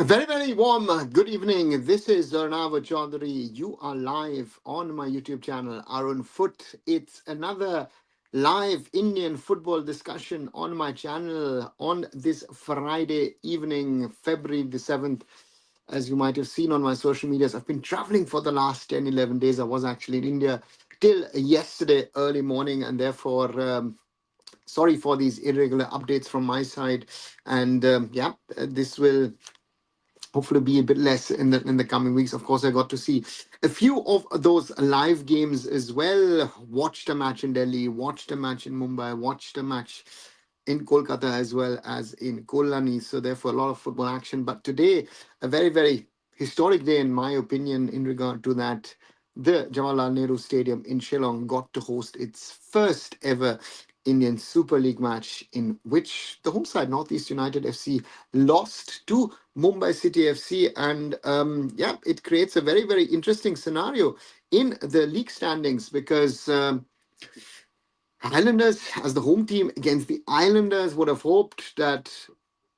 A very, very warm good evening. This is Arnav Chaudhary. You are live on my YouTube channel, Arun Foot. It's another live Indian football discussion on my channel on this Friday evening, February the 7th. As you might have seen on my social medias, I've been traveling for the last 10, 11 days. I was actually in India till yesterday early morning, and therefore, sorry for these irregular updates from my side. And this will hopefully be a bit less in the coming weeks. Of course, I got to see a few of those live games as well. Watched a match in Delhi, watched a match in Mumbai, watched a match in Kolkata as well as in Kolani. So therefore, a lot of football action. But today, a very, very historic day in my opinion in regard to that. The Jawaharlal Nehru Stadium in Shillong got to host its first ever Indian Super League match, in which the home side Northeast United FC lost to Mumbai City FC, and it creates a very, very interesting scenario in the league standings because Highlanders, as the home team against the Islanders, would have hoped that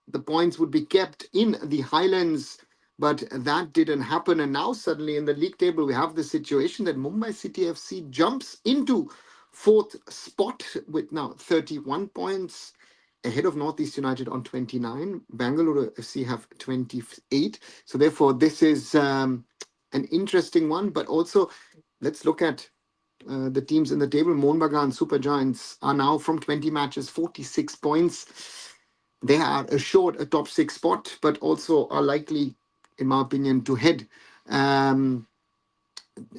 the points would be kept in the Highlands, but that didn't happen. And now, suddenly, in the league table, we have the situation that Mumbai City FC jumps into fourth spot with now 31 points ahead of Northeast United on 29. Bangalore FC have 28. So, therefore, this is an interesting one. But also, let's look at the teams in the table. Mohun Bagan Super Giants are now from 20 matches, 46 points. They are assured a top six spot, but also are likely, in my opinion, to head um,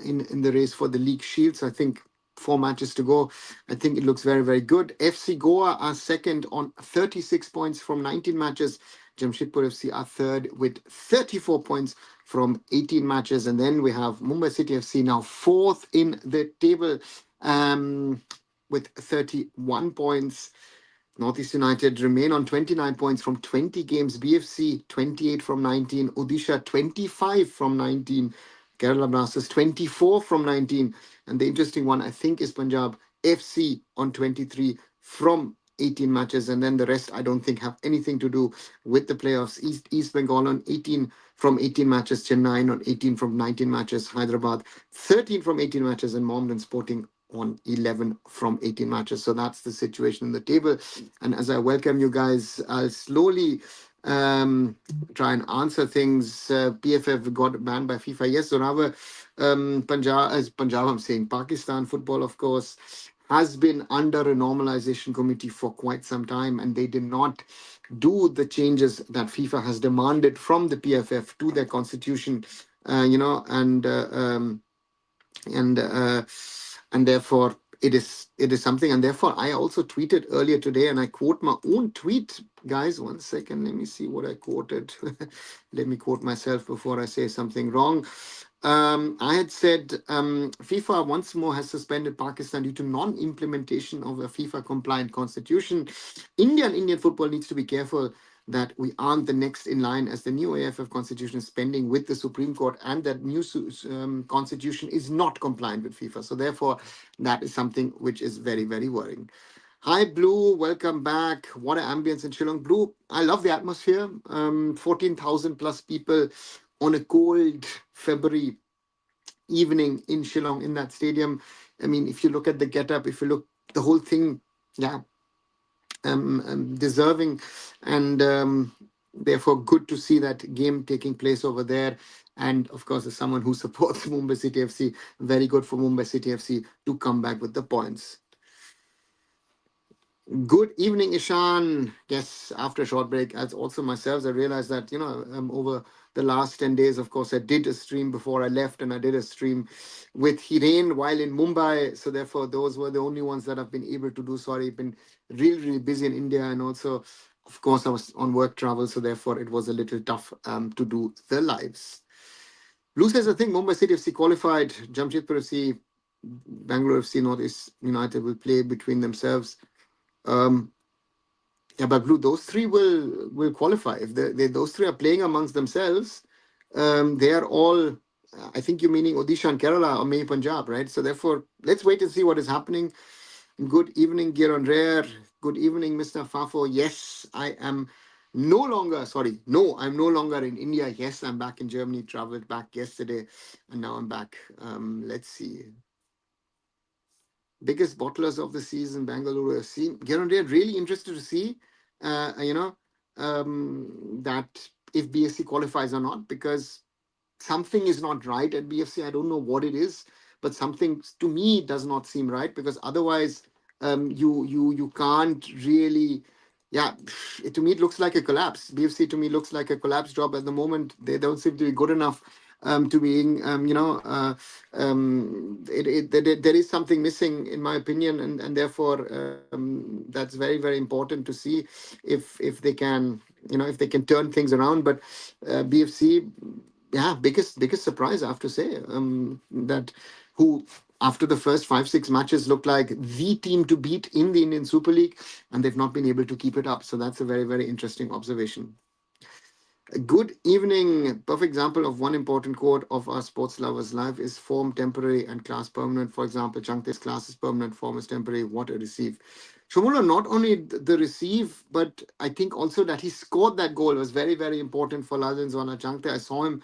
in the race for the league shield. So I think 4 matches to go. I think it looks very, very good. FC Goa are second on 36 points from 19 matches. Jamshedpur FC are third with 34 points from 18 matches. And then we have Mumbai City FC now fourth in the table with 31 points. Northeast United remain on 29 points from 20 games. BFC 28 from 19. Odisha 25 from 19. Kerala Blasters 24 from 19. And the interesting one, I think, is Punjab FC on 23 from 18 matches. And then the rest, I don't think, have anything to do with the playoffs. East Bengal on 18 from 18 matches. Chennai on 18 from 19 matches. Hyderabad 13 from 18 matches. And Mohammedan Sporting on 11 from 18 matches. So that's the situation in the table. And as I welcome you guys, I'll slowly try and answer things. PFF got banned by FIFA. Yes, Zorawa, Punjab, I'm saying Pakistan football, of course, has been under a normalization committee for quite some time, and they did not do the changes that FIFA has demanded from the PFF to their constitution, and therefore it is something. And therefore I also tweeted earlier today, and I quote my own tweet, guys. 1 second, let me see what I quoted. Let me quote myself before I say something wrong. I had said FIFA once more has suspended Pakistan due to non-implementation of a FIFA compliant constitution. Indian football needs to be careful that we aren't the next in line, as the new AIFF constitution is pending with the Supreme Court, and that new constitution is not compliant with FIFA. So therefore, that is something which is very, very worrying. Hi, Blue. Welcome back. What an ambience in Shillong. Blue, I love the atmosphere. 14,000 plus people on a cold February evening in Shillong in that stadium. I mean, if you look at the getup, if you look the whole thing, yeah, deserving, and therefore good to see that game taking place over there. And of course, as someone who supports Mumbai City FC, very good for Mumbai City FC to come back with the points. Good evening, Ishan. Yes, after a short break, as also myself, I realized that, over the last 10 days, of course, I did a stream before I left, and I did a stream with Hiren while in Mumbai. So therefore, those were the only ones that I've been able to do. Sorry, I've been really, really busy in India. And also, of course, I was on work travel. So therefore, it was a little tough to do the lives. Blue says, I think Mumbai City FC qualified. Jamshedpur FC, Bangalore FC, Northeast United will play between themselves. But Blue, those three will qualify. If those three are playing amongst themselves, they are all. I think you're meaning Odisha and Kerala, or maybe Punjab, right? So therefore, let's wait and see what is happening. Good evening, Giron Rare. Good evening, Mr. Fafo. Yes, I am No longer, sorry, no, I'm no longer in India. Yes, I'm back in Germany. Traveled back yesterday, and now I'm back. Let's see. Biggest bottlers of the season, Bangalore FC. They're really interested to see, you know, that if BSC qualifies or not, because something is not right at BFC. I don't know what it is, but something to me does not seem right, because otherwise, you can't really. Yeah, to me it looks like a collapse. BFC to me looks like a collapse job at the moment. They don't seem to be good enough to being, there is something missing in my opinion, and therefore that's very very important to see if they can, if they can turn things around. But BFC, yeah, biggest surprise I have to say, that who after the first 5-6 matches looked like the team to beat in the Indian Super League, and they've not been able to keep it up. So that's a very very interesting observation. A good evening. Perfect example of one important quote of our sports lovers' life is form temporary and class permanent. For example, Changte's class is permanent, form is temporary. What a receive. Shomula, not only the receive, but I think also that he scored that goal was very, very important for Lajenzwana Changte. I saw him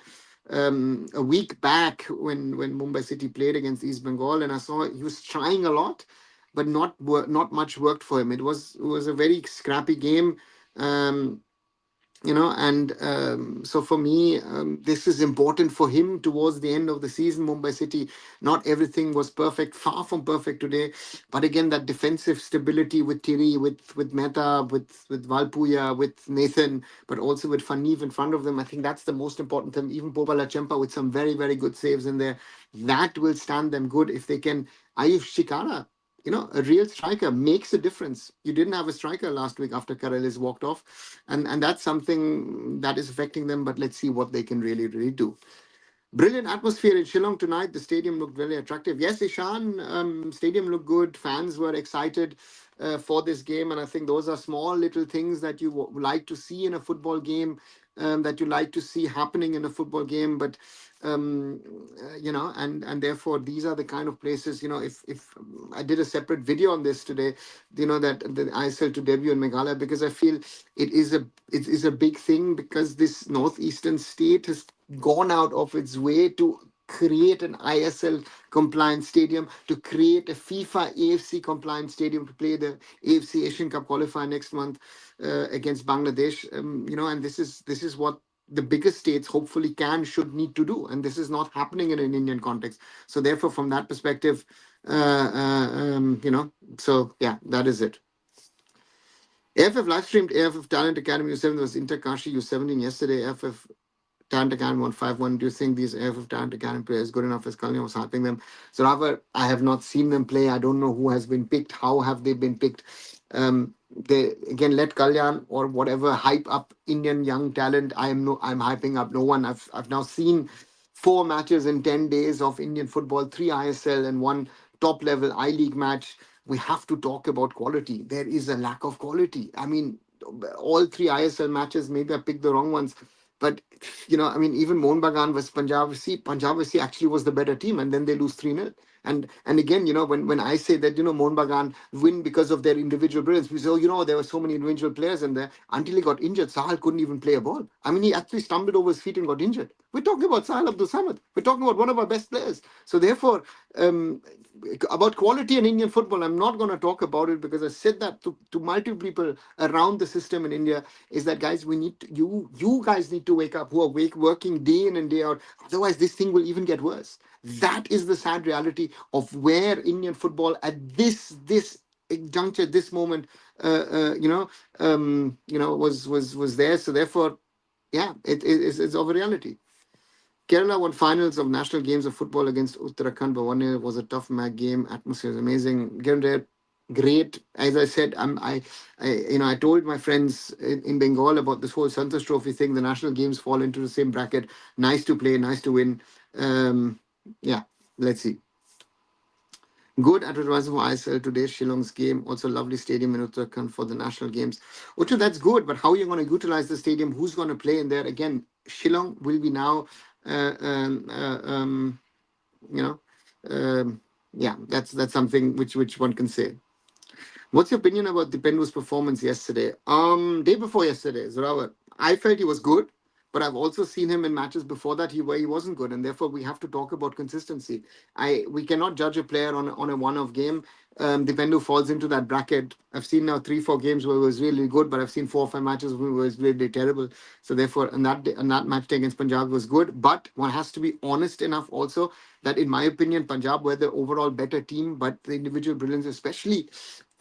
a week back when Mumbai City played against East Bengal, and I saw he was trying a lot, but not much worked for him. It was a very scrappy game. Um, and so for me, this is important for him towards the end of the season. Mumbai City, not everything was perfect, far from perfect today, but again that defensive stability with Tiri, with Mehta, with Valpuya, with Nathan, but also with Fanif in front of them. I think that's the most important thing. Even Popala Chempa with some very very good saves in there, that will stand them good if they can. Ayush Shikara, a real striker makes a difference. You didn't have a striker last week after Karelis walked off, and that's something that is affecting them. But let's see what they can really really do. Brilliant atmosphere in Shillong tonight. The stadium looked very attractive. Yes, Ishan, stadium looked good. Fans were excited for this game, and I think those are small little things that you like to see in a football game, that you like to see happening in a football game. But and therefore these are the kind of places. If I did a separate video on this today, that the ISL to debut in Meghalaya, because I feel it is a big thing, because this northeastern state has gone out of its way to create an ISL compliant stadium, to create a FIFA AFC compliant stadium to play the AFC Asian Cup qualifier next month against Bangladesh. And this is what the biggest states hopefully should need to do, and this is not happening in an Indian context. So therefore, from that perspective, so yeah, that is it. AFF live streamed AFF Talent Academy U7. There was Inter Kashi U17 yesterday. AFF Talent Academy won 5-1. Do you think these AFF Talent Academy players good enough as Kalyan was hyping them? So, Rava, I have not seen them play. I don't know who has been picked. How have they been picked? They again let Kalyan or whatever hype up Indian young talent. I'm hyping up no one. I've now seen 4 matches in 10 days of Indian football, 3 ISL and 1 top level I-League match. We have to talk about quality. There is a lack of quality. I mean, all 3 ISL matches, maybe I picked the wrong ones, but even Mohun Bagan versus Punjab FC actually was the better team, and then they lose 3-0. And again, when I say that, Mohun Bagan win because of their individual brilliance, we say, there were so many individual players in there, until he got injured. Sahal couldn't even play a ball. I mean, he actually stumbled over his feet and got injured. We're talking about Sahal Abdul Samad. We're talking about one of our best players. So therefore, about quality in Indian football, I'm not going to talk about it, because I said that to multiple people around the system in India, is that, guys, we need to, you guys need to wake up, who are working day in and day out. Otherwise, this thing will even get worse. That is the sad reality of where Indian football at this juncture, this moment, was there. So therefore, yeah, it's of a reality. Kerala won finals of national games of football against Uttarakhand by 1-0. It was a tough game. Atmosphere is amazing. Great. As I said, I told my friends in Bengal about this whole Santosh Trophy thing. The national games fall into the same bracket. Nice to play, nice to win. Yeah, let's see. Good advertising for ISL today. Shillong's game, also lovely stadium in Uttarakhand for the national games. Uttar, that's good, but how are you going to utilize the stadium? Who's going to play in there? Again, Shillong will be now, uh, um, uh, um, you know, yeah, that's something which one can say. What's your opinion about Dipendu's performance yesterday? Day before yesterday, Zorawar. I felt he was good, but I've also seen him in matches before that where he wasn't good, and therefore we have to talk about consistency. We cannot judge a player on a one-off game. Dipendu falls into that bracket. I've seen now 3-4 games where he was really good, but I've seen 4 or 5 matches where he was really terrible. So therefore, and that match day against Punjab was good, but one has to be honest enough also that in my opinion, Punjab were the overall better team, but the individual brilliance, especially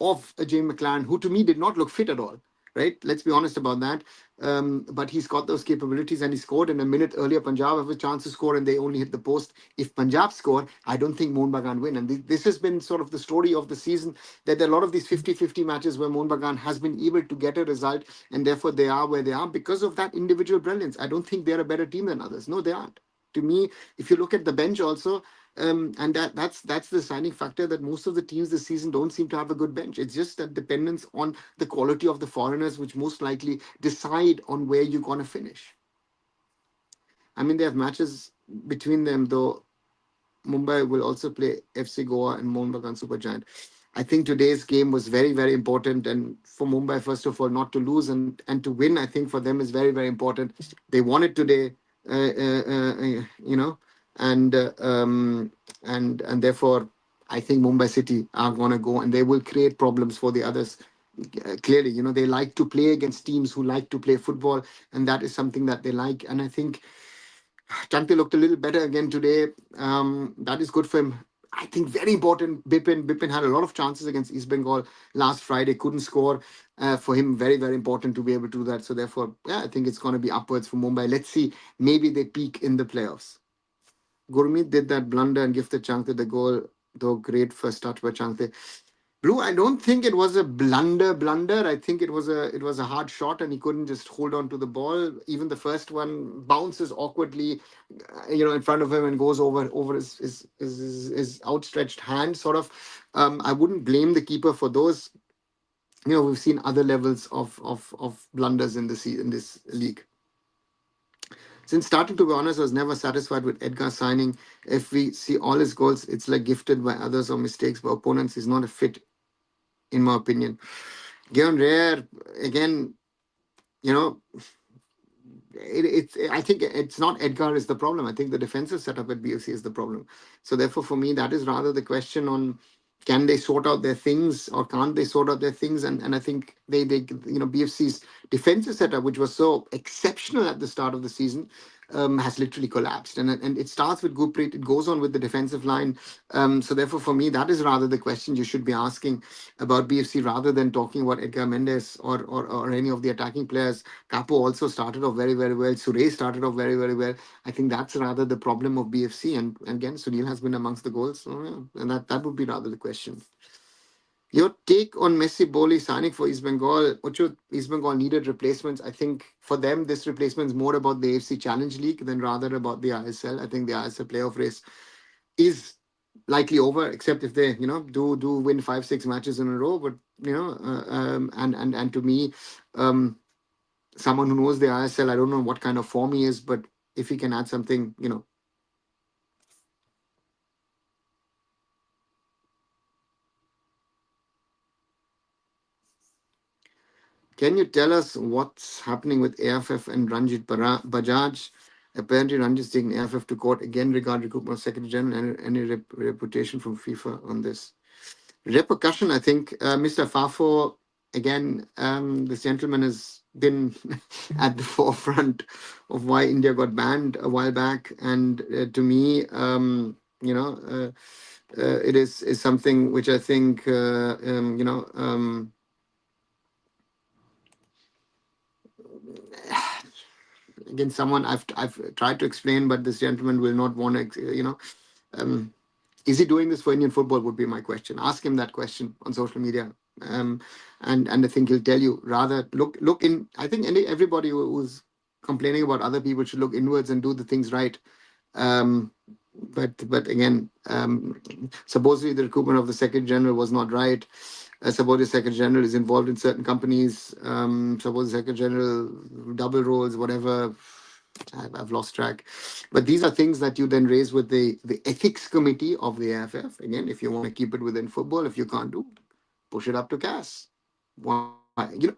of James McLaren, who to me did not look fit at all. Right? Let's be honest about that. But he's got those capabilities and he scored. And a minute earlier, Punjab have a chance to score and they only hit the post. If Punjab score, I don't think Mohun Bagan win. And this has been sort of the story of the season, that there are a lot of these 50-50 matches where Mohun Bagan has been able to get a result and therefore they are where they are because of that individual brilliance. I don't think they're a better team than others. No, they aren't. To me, if you look at the bench also, and that's the deciding factor, that most of the teams this season don't seem to have a good bench. It's just that dependence on the quality of the foreigners, which most likely decide on where you're going to finish. I mean, they have matches between them, though. Mumbai will also play FC Goa and Mohun Bagan Supergiant. I think today's game was very, very important. And for Mumbai, first of all, not to lose and to win, I think for them is very, very important. They won it today, you know, and and therefore, I think Mumbai City are going to go and they will create problems for the others. Clearly, they like to play against teams who like to play football, and that is something that they like. And I think Chante looked a little better again today. That is good for him. I think very important. Bipin had a lot of chances against East Bengal last Friday, couldn't score. For him, very, very important to be able to do that. So therefore, yeah, I think it's going to be upwards for Mumbai. Let's see. Maybe they peak in the playoffs. Gurmeet did that blunder and gifted Chante the goal, though great first touch by Chante. Blue, I don't think it was a blunder. I think it was a hard shot, and he couldn't just hold on to the ball. Even the first one bounces awkwardly, in front of him and goes over his outstretched hand. Sort of, I wouldn't blame the keeper for those. We've seen other levels of blunders in this league. Since starting, to be honest, I was never satisfied with Edgar signing. If we see all his goals, it's like gifted by others or mistakes by opponents. He's not a fit, in my opinion. Given Rare, again, you know, I think it's not Edgar is the problem. I think the defensive setup at BFC is the problem. So therefore, for me, that is rather the question on, can they sort out their things or can't they sort out their things? And I think they BFC's defensive setup, which was so exceptional at the start of the season, has literally collapsed. And it starts with Gurpreet, it goes on with the defensive line. So therefore, for me, that is rather the question you should be asking about BFC rather than talking about Edgar Mendes or any of the attacking players. Capo also started off very, very well. Suresh started off very, very well. I think that's rather the problem of BFC. And again, Sunil has been amongst the goals. So, yeah, and that would be rather the question. Your take on Messi Boli signing for East Bengal? Ocho, East Bengal needed replacements. I think for them, this replacement is more about the AFC Challenge League than rather about the ISL. I think the ISL playoff race is likely over, except if they, do win 5-6 matches in a row. But and to me, someone who knows the ISL, I don't know what kind of form he is, but if he can add something, Can you tell us what's happening with AIFF and Ranjit Bajaj? Apparently, Ranjit is taking AIFF to court again regarding recruitment of Secretary General and any reputation from FIFA on this. Repercussion, I think, Mr. Fafo, again, this gentleman has been at the forefront of why India got banned a while back. And to me, it is something which I think, again, someone I've tried to explain, but this gentleman will not want to, is he doing this for Indian football would be my question. Ask him that question on social media. And I think he'll tell you, rather look in. I think everybody who's complaining about other people should look inwards and do the things right. But again, supposedly the recruitment of the Secretary General was not right. Suppose the Secretary General is involved in certain companies. Suppose the Secretary General double roles, whatever. I've lost track. But these are things that you then raise with the ethics committee of the AIFF. Again, if you want to keep it within football, if you can't do, push it up to CAS. Why?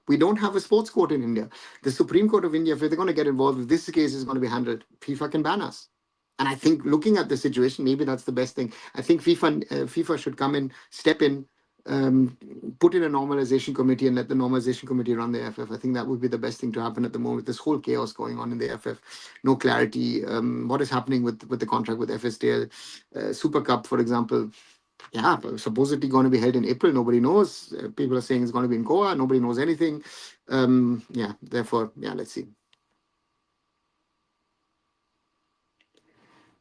We don't have a sports court in India. The Supreme Court of India, if they're going to get involved, if this case is going to be handled, FIFA can ban us. And I think looking at the situation, maybe that's the best thing. I think FIFA should come in, step in, um, put in a normalization committee and let the normalization committee run the AIFF. I think that would be the best thing to happen at the moment. This whole chaos going on in the AIFF, no clarity. What is happening with the contract with FSTL, Super Cup, for example? Yeah, supposedly going to be held in April. Nobody knows. People are saying it's going to be in Goa. Nobody knows anything. Yeah, therefore, yeah, let's see.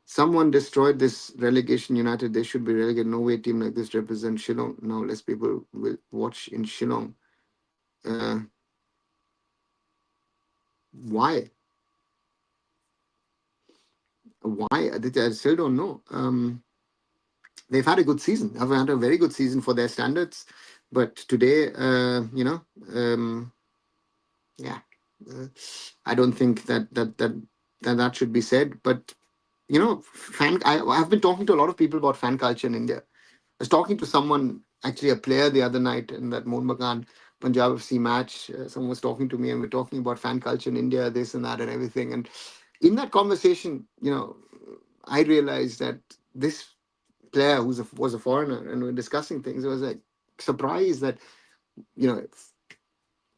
Someone destroyed this relegation United. They should be relegated. No way a team like this represents Shillong. Now less people will watch in Shillong. Uh, why? Why? I still don't know. They've had a good season. They've had a very good season for their standards. But today, yeah, uh, I don't think that should be said. But I've been talking to a lot of people about fan culture in India. I was talking to someone, actually a player, the other night in that Mohun Punjab FC match. Someone was talking to me, and we're talking about fan culture in India, this and that, and everything. And in that conversation, I realized that this player was a foreigner, and we're discussing things. I was like surprised that you know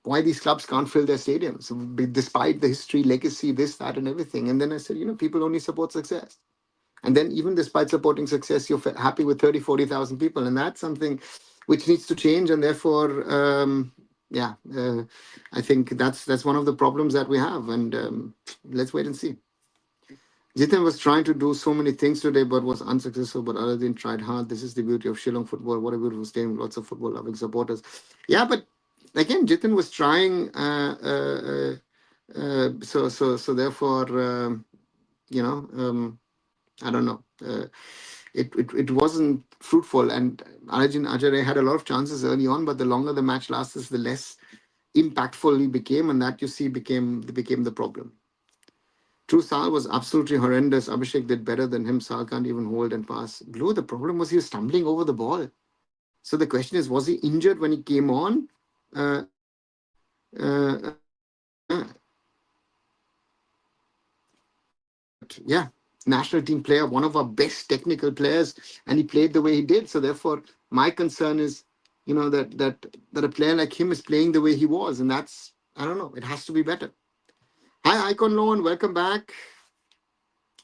why these clubs can't fill their stadiums despite the history, legacy, this, that, and everything. And then I said, people only support success. And then even despite supporting success, you're happy with 30, 40,000 people. And that's something which needs to change. And therefore, I think that's one of the problems that we have. And let's wait and see. Jitin was trying to do so many things today, but was unsuccessful. But Aladdin tried hard. This is the beauty of Shillong football. What a beautiful stadium. Lots of football loving supporters. Yeah, but again, Jitin was trying. So therefore, I don't know. It wasn't fruitful, and Arjun Ajare had a lot of chances early on, but the longer the match lasted, the less impactful he became, and that became the problem. True, Sal was absolutely horrendous. Abhishek did better than him. Sal can't even hold and pass. Glow, the problem was he was stumbling over the ball. So the question is, was he injured when he came on? Uh, uh, but yeah, national team player, one of our best technical players, and he played the way he did. So therefore, my concern is, that a player like him is playing the way he was, and that's, I don't know. It has to be better. Hi, Icon Loan, welcome back.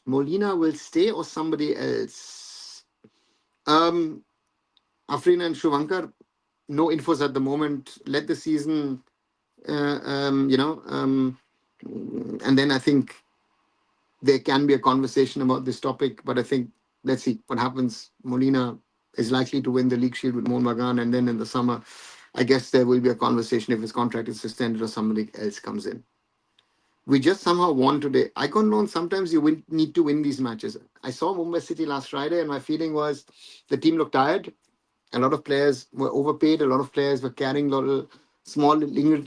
Molina will stay or somebody else? Afrina and Shuvankar, no infos at the moment. Let the season, and then I think there can be a conversation about this topic. But I think let's see what happens. Molina is likely to win the league shield with Mohun Bagan, and then in the summer, I guess there will be a conversation if his contract is suspended or somebody else comes in. We just somehow won today. Icon Loan, sometimes you need to win these matches. I saw Mumbai City last Friday, and my feeling was the team looked tired. A lot of players were overpaid. A lot of players were carrying little small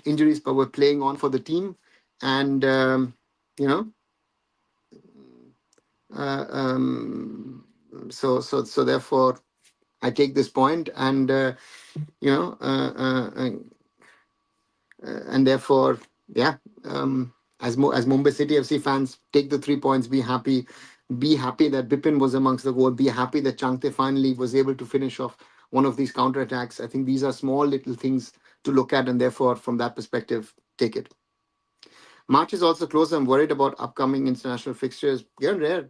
injuries, but were playing on for the team. And, you know, so therefore, I take this point, and and therefore, yeah, as Mumbai City FC fans, take the 3 points, be happy. Be happy that Bipin was amongst the goal. Be happy that Changte finally was able to finish off one of these counterattacks. I think these are small little things to look at, and therefore, from that perspective, take it. March is also close. I'm worried about upcoming international fixtures. Yeah, rare.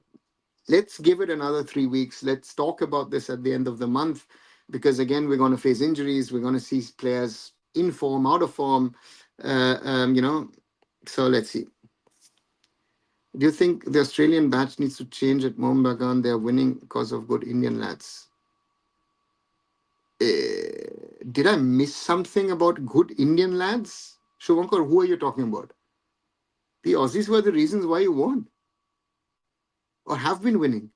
Let's give it another 3 weeks. Let's talk about this at the end of the month, because again, we're going to face injuries. We're going to see players in form, out of form. So let's see. Do you think the Australian batch needs to change at Mohun Bagan? They are winning because of good Indian lads. Did I miss something about good Indian lads? Shubhankar, who are you talking about? The Aussies were the reasons why you won or have been winning.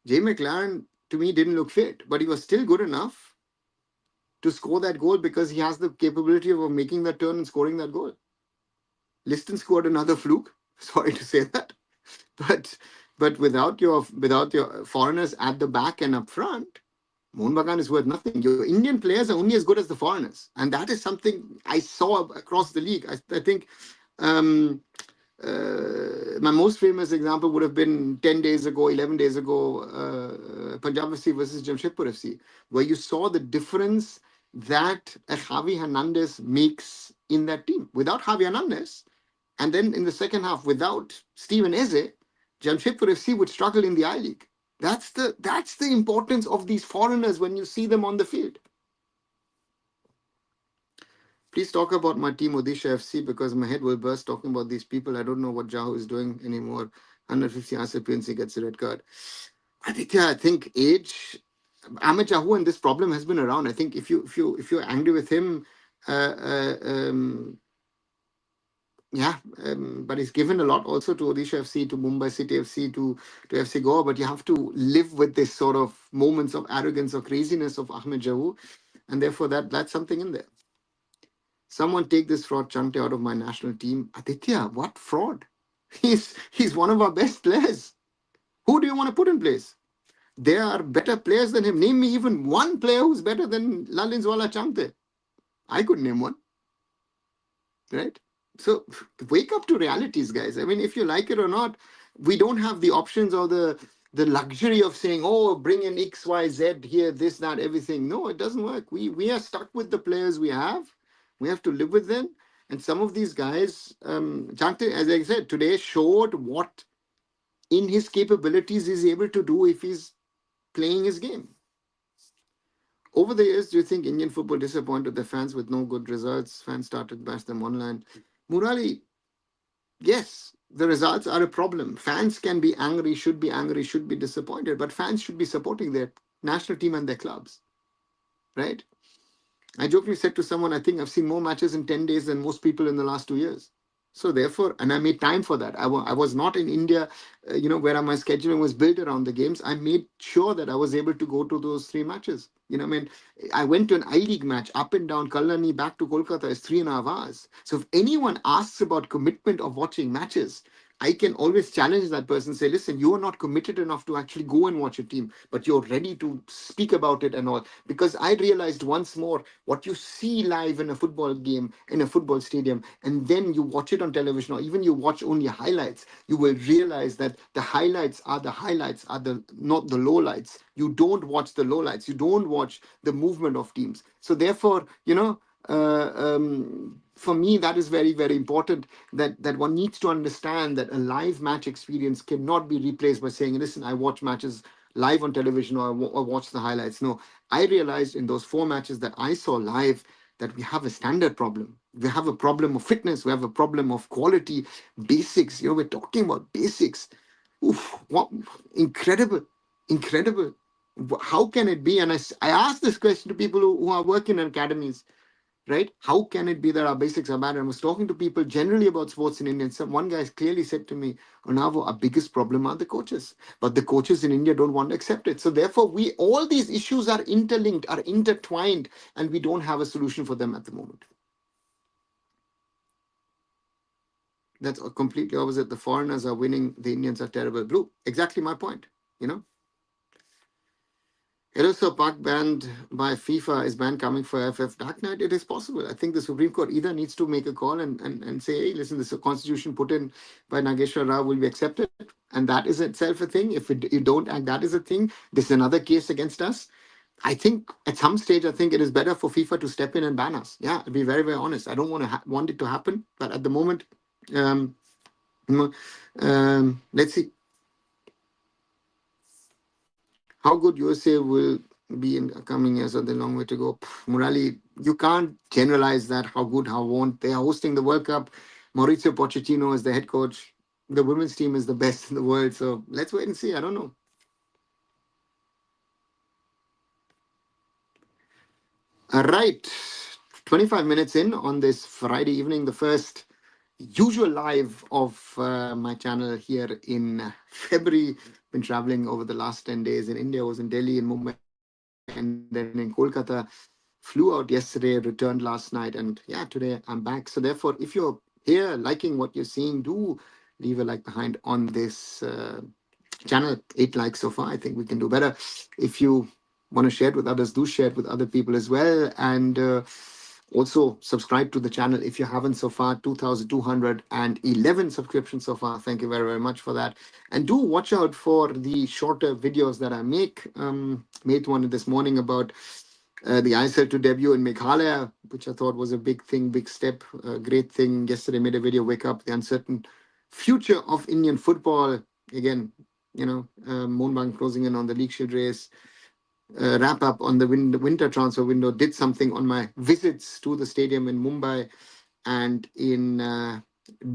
Jay McLaren, to me, didn't look fit, but he was still good enough to score that goal because he has the capability of making that turn and scoring that goal. Liston scored another fluke. Sorry to say that, but without your foreigners at the back and up front, Mohun Bagan is worth nothing. Your Indian players are only as good as the foreigners. And that is something I saw across the league. I think um, my most famous example would have been 10 days ago, 11 days ago, Punjab FC versus Jamshedpur FC, where you saw the difference that a Javi Hernandez makes in that team. Without Javi Hernandez, and then in the second half, without Steven Eze, Jamshedpur FC would struggle in the I League. That's the importance of these foreigners when you see them on the field. Please talk about my team Odisha FC because my head will burst talking about these people. I don't know what Jahu is doing anymore. 150 RCPNC gets a red card. Aditya, I think age. Ahmed Jahu and this problem has been around. I think if you're angry with him, uh, uh, um, yeah, but he's given a lot also to Odisha FC, to Mumbai City FC, to FC Goa. But you have to live with this sort of moments of arrogance or craziness of Ahmed Jahu, and therefore that's something in there. Someone take this fraud Chante out of my national team. Aditya, what fraud? He's one of our best players. Who do you want to put in place? There are better players than him. Name me even one player who's better than Lalinswala Chante. I could name one, right? So wake up to realities, guys. I mean, if you like it or not, we don't have the options or the luxury of saying, oh, bring in X, Y, Z here, this, that, everything. No, it doesn't work. We are stuck with the players we have. We have to live with them. And some of these guys, Chante, as I said, today showed what in his capabilities he's able to do if he's playing his game. Over the years, do you think Indian football disappointed the fans with no good results? Fans started to bash them online. Murali, yes, the results are a problem. Fans can be angry, should be disappointed, but fans should be supporting their national team and their clubs, right? I jokingly said to someone, I think I've seen more matches in 10 days than most people in the last 2 years. So therefore, and I made time for that. I was not in India, where my scheduling was built around the games. I made sure that I was able to go to those 3 matches. I mean, I went to an I-League match up and down Kalani back to Kolkata is 3.5 hours. So if anyone asks about commitment of watching matches, I can always challenge that person and say, listen, you are not committed enough to actually go and watch a team, but you're ready to speak about it and all. Because I realized once more what you see live in a football game, in a football stadium, and then you watch it on television, or even you watch only highlights, you will realize that the highlights, are the not the lowlights. You don't watch the lowlights. You don't watch the movement of teams. So therefore, for me, that is very, very important that one needs to understand that a live match experience cannot be replaced by saying, listen, I watch matches live on television or watch the highlights. No, I realized in those 4 matches that I saw live that we have a standard problem. We have a problem of fitness. We have a problem of quality, basics. We're talking about basics. Oof, what incredible, incredible. How can it be? And I asked this question to people who are working in academies, right? How can it be that our basics are bad? And I was talking to people generally about sports in India. And one guy clearly said to me, Onavo, our biggest problem are the coaches. But the coaches in India don't want to accept it. So therefore, all these issues are interlinked, are intertwined, and we don't have a solution for them at the moment. That's completely opposite. The foreigners are winning, the Indians are terrible. Blue, exactly my point. Eroso Park banned by FIFA is ban coming for AIFF. Dark Knight, it is possible. I think the Supreme Court either needs to make a call and say, hey, listen, this constitution put in by Nageshwar Rao will be accepted. And that is itself a thing. If you don't act, that is a thing. This is another case against us. I think at some stage, I think it is better for FIFA to step in and ban us. Yeah, to be very, very honest. I don't want it to happen. But at the moment, let's see. How good USA will be in coming years? Are there a long way to go? Murali, you can't generalize that. How good, how won't. They are hosting the World Cup. Maurizio Pochettino is the head coach. The women's team is the best in the world. So let's wait and see. I don't know. All right. 25 minutes in on this Friday evening, the first usual live of my channel here in February. Been traveling over the last 10 days in India. I was in Delhi, in Mumbai, and then in Kolkata. Flew out yesterday, returned last night, and yeah, today I'm back. So therefore, if you're here liking what you're seeing, do leave a like behind on this channel. 8 likes so far. I think we can do better. If you want to share it with others, do share it with other people as well. And also subscribe to the channel if you haven't so far. 2,211 subscriptions so far. Thank you very, very much for that. And do watch out for the shorter videos that I make. Made one this morning about the ISL to debut in Meghalaya, which I thought was a big thing, big step, great thing. Yesterday made a video, Wake Up, the Uncertain Future of Indian Football. Again, Mohan closing in on the League Shield race. Wrap up on the winter transfer window. Did something on my visits to the stadium in Mumbai and in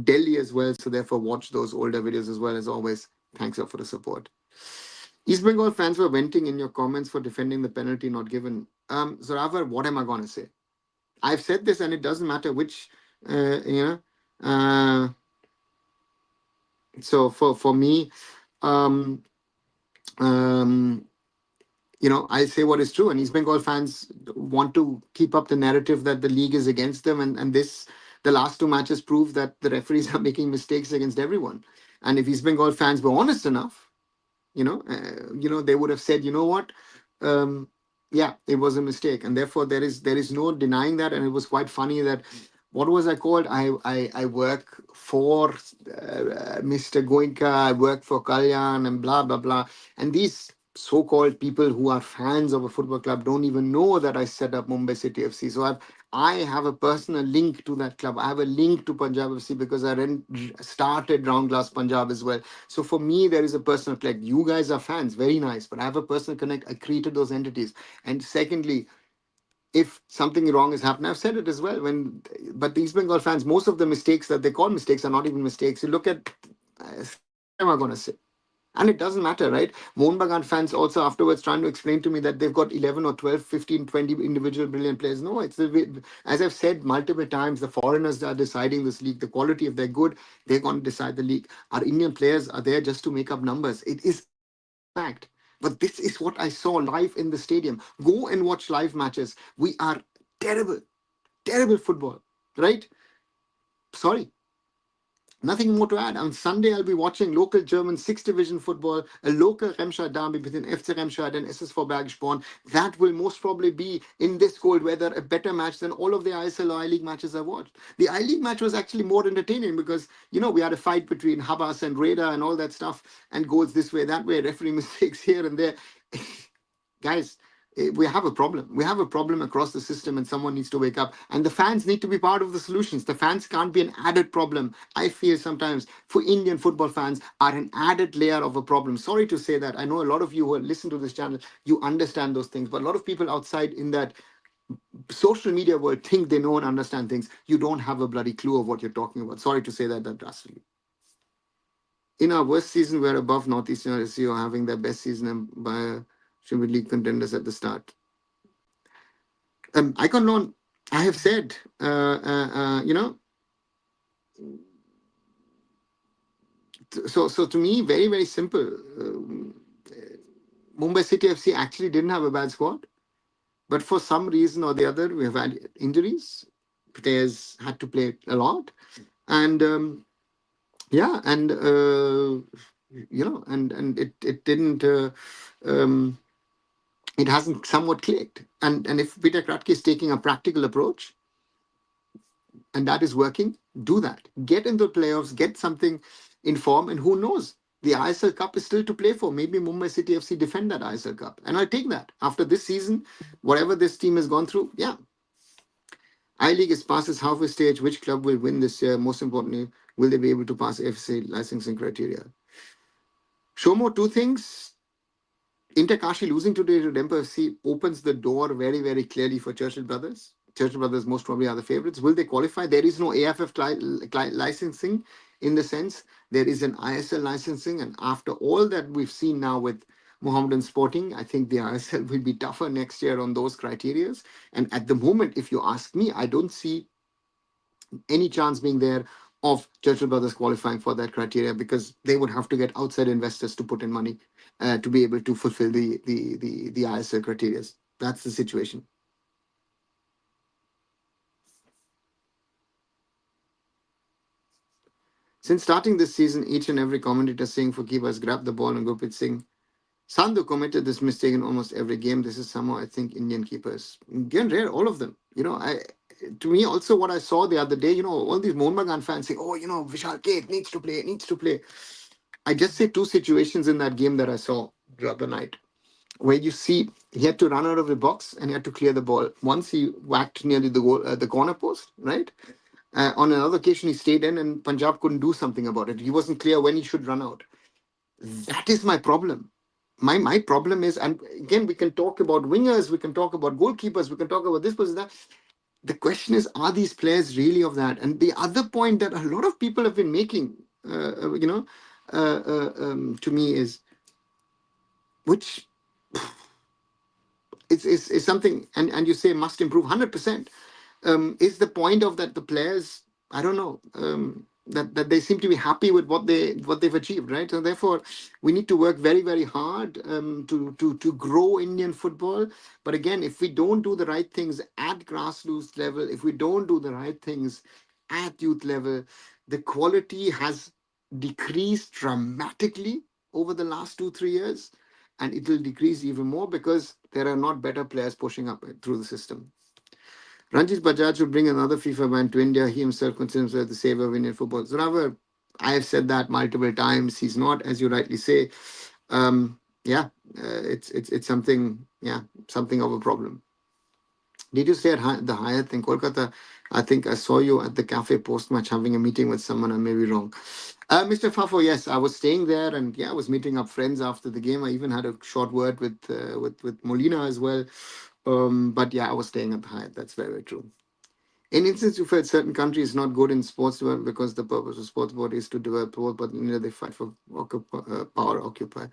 Delhi as well. So therefore, watch those older videos as well. As always, thanks for the support. East Bengal fans were venting in your comments for defending the penalty not given. Zoravar, what am I going to say? I've said this, and it doesn't matter which, uh, you know. Uh, so for me, um, um, I say what is true, and East Bengal fans want to keep up the narrative that the league is against them, and the last two matches prove that the referees are making mistakes against everyone. And if East Bengal fans were honest enough, they would have said, you know what, um, yeah, it was a mistake, and therefore there is no denying that. And it was quite funny that what was I called? I work for Mr. Goenka, I work for Kalyan, and blah blah blah. And these so-called people who are fans of a football club don't even know that I set up Mumbai City FC. So I have a personal link to that club. I have a link to Punjab FC because started Round Glass Punjab as well. So for me, there is a personal connect. You guys are fans, very nice, but I have a personal connect. I created those entities. And secondly, if something wrong has happened, I've said it as well. But the East Bengal fans, most of the mistakes that they call mistakes are not even mistakes. You look at, what am I going to say? And it doesn't matter, right? Mohun Bagan fans also afterwards trying to explain to me that they've got 11 or 12, 15, 20 individual brilliant players. No, as I've said multiple times, the foreigners are deciding this league. The quality, if they're good, they're going to decide the league. Our Indian players are there just to make up numbers. It is fact. But this is what I saw live in the stadium. Go and watch live matches. We are terrible, terrible football, right? Sorry, nothing more to add. On Sunday, I'll be watching local German 6th Division football, a local Remscheid derby between FC Remscheid and SS4 Bergsporn. That will most probably be, in this cold weather, a better match than all of the ISL or I-League matches I've watched. The I-League match was actually more entertaining because, we had a fight between Habas and Reda and all that stuff, and goes this way, that way, referee mistakes here and there. Guys, we have a problem. We have a problem across the system, and someone needs to wake up. And the fans need to be part of the solutions. The fans can't be an added problem. I feel sometimes for Indian football fans are an added layer of a problem. Sorry to say that. I know a lot of you who listen to this channel, you understand those things. But a lot of people outside in that social media world think they know and understand things. You don't have a bloody clue of what you're talking about. Sorry to say that drastically. In our worst season, we're above Northeastern SEO, having their best season and by should be league contenders at the start. Icon Loan, I have said, so to me, very, very simple. Mumbai City FC actually didn't have a bad squad, but for some reason or the other, we have had injuries. Players had to play a lot, and yeah, and it didn't. It hasn't somewhat clicked. And if Peter Kratke is taking a practical approach, and that is working, do that. Get into the playoffs, get something in form, and who knows? The ISL Cup is still to play for. Maybe Mumbai City FC defend that ISL Cup. And I take that. After this season, whatever this team has gone through, yeah. I-League is past its halfway stage. Which club will win this year? Most importantly, will they be able to pass FC licensing criteria? Shomo, two things. Inter Kashi losing today to Dempa FC opens the door very, very clearly for Churchill Brothers. Churchill Brothers most probably are the favorites. Will they qualify? There is no AIFF licensing in the sense there is an ISL licensing. And after all that we've seen now with Mohammedan Sporting, I think the ISL will be tougher next year on those criterias. And at the moment, if you ask me, I don't see any chance being there of Churchill Brothers qualifying for that criteria because they would have to get outside investors to put in money to be able to fulfill the ISL criteria. That's the situation. Since starting this season, each and every commentator saying for keepers, grab the ball and Gurpreet Singh Sandhu committed this mistake in almost every game. This is somehow, I think, Indian keepers. Again, rare, all of them. To me, also what I saw the other day, all these Mohun Bagan fans say, oh, Vishal K needs to play, needs to play. I just say two situations in that game that I saw the other night, where you see he had to run out of the box and he had to clear the ball. Once he whacked nearly the corner post, right? On another occasion, he stayed in and Punjab couldn't do something about it. He wasn't clear when he should run out. That is my problem. My problem is, and again, we can talk about wingers, we can talk about goalkeepers, we can talk about this person, that. The question is, are these players really of that? And the other point that a lot of people have been making, to me is, which is something, and you say must improve 100%. Is the point of that the players, I don't know, that they seem to be happy with what they've achieved, right? So therefore we need to work very, very hard, to grow Indian football. But again, if we don't do the right things at grassroots level, if we don't do the right things at youth level, the quality has decreased dramatically over the last 2 3 years, and it will decrease even more because there are not better players pushing up through the system. Ranjit Bajaj will bring another FIFA ban to India. He himself considers himself the savior of Indian football. So, Rava, I have said that multiple times. He's not, as you rightly say. Yeah, it's something. Yeah, something of a problem. Did you stay at the Hyatt in Kolkata? I think I saw you at the cafe post match having a meeting with someone. I may be wrong. Mr. Fafo, yes, I was staying there, and yeah, I was meeting up friends after the game. I even had a short word with Molina as well. But yeah, I was staying at the Hyatt. That's very, very true. In instance, you felt certain countries not good in sports development because the purpose of sports body is to develop sport, but in India they fight for power occupy.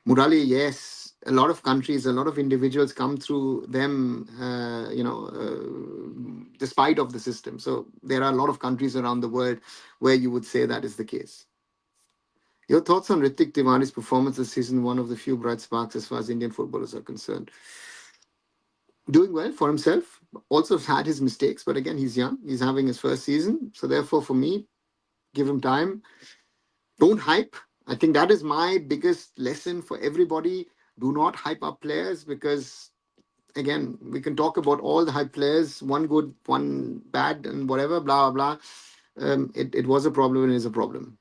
Murali, yes, a lot of countries, a lot of individuals come through them, despite of the system. So there are a lot of countries around the world where you would say that is the case. Your thoughts on Ritik Tiwari's performance this season? One of the few bright sparks as far as Indian footballers are concerned. Doing well for himself. Also had his mistakes, but again, he's young. He's having his first season. So therefore, for me, give him time. Don't hype. I think that is my biggest lesson for everybody. Do not hype up players because, again, we can talk about all the hype players, one good, one bad, and whatever, blah, blah, blah. It was a problem and is a problem.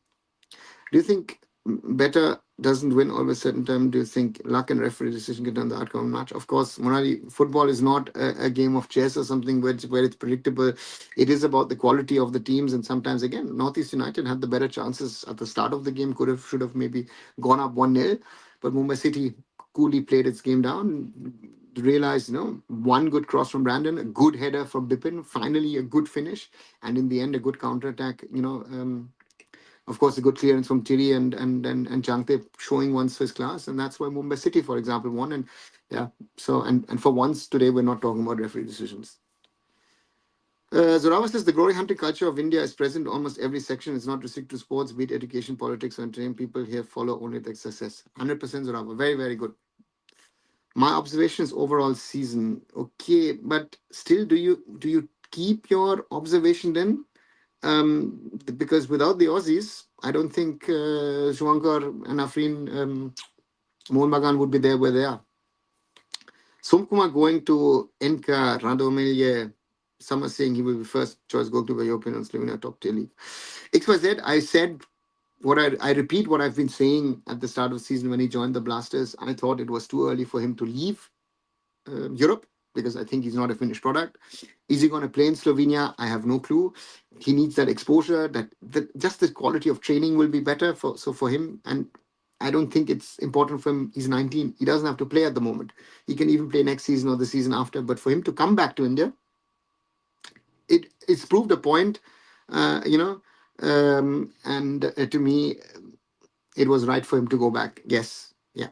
Do you think better doesn't win always certain time? Do you think luck and referee decision can turn the outcome of the match? Of course, Monali, football is not a game of chess or something where it's predictable. It is about the quality of the teams, and sometimes again, Northeast United had the better chances at the start of the game. Should have maybe gone up 1-0, but Mumbai City coolly played its game down. Realized, one good cross from Brandon, a good header from Bipin, finally a good finish, and in the end, a good counter attack. Of course, a good clearance from Tiri and Jangte showing once his class, and that's why Mumbai City, for example, won. And yeah, so and for once today, we're not talking about referee decisions. Zorawa says the glory hunting culture of India is present in almost every section. It's not restricted to sports, be it education, politics, or entertainment. People here follow only the success. 100% Zorawa. Very, very good. My observations overall season. Okay, but still, do you keep your observation then? Because without the Aussies, I don't think Shuankar and Afrin Mohun Bagan would be there where they are. Somkumar going to Enka, Radomilye, some are saying he will be first choice goalkeeper European and Slovenia top tier league. XYZ, I said I repeat what I've been saying at the start of the season when he joined the Blasters. I thought it was too early for him to leave Europe because I think he's not a finished product. Is he going to play in Slovenia? I have no clue. He needs that exposure. That just the quality of training will be better for him. And I don't think it's important for him. He's 19. He doesn't have to play at the moment. He can even play next season or the season after. But for him to come back to India, it's proved a point. And to me, it was right for him to go back. Yes, yeah.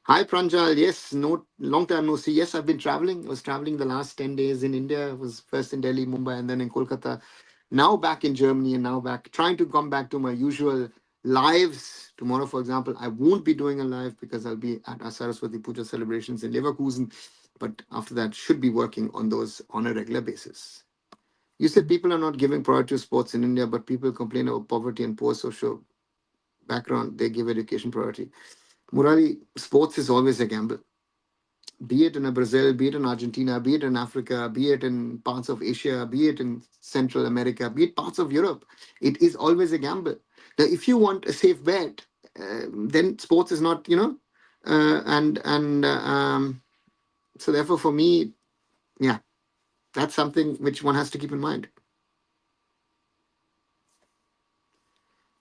Hi Pranjal, yes, no, long time no see. Yes, I've been traveling. I was traveling the last 10 days in India. I was first in Delhi, Mumbai, and then in Kolkata. Now back in Germany and now back, trying to come back to my usual lives. Tomorrow, for example, I won't be doing a live because I'll be at our Saraswati Puja celebrations in Leverkusen. But after that, should be working on those on a regular basis. You said people are not giving priority to sports in India, but people complain about poverty and poor social background. They give education priority. Murali, sports is always a gamble. Be it in a Brazil, be it in Argentina, be it in Africa, be it in parts of Asia, be it in Central America, be it parts of Europe, it is always a gamble. Now, if you want a safe bet, then sports is not, and so therefore for me, yeah, that's something which one has to keep in mind.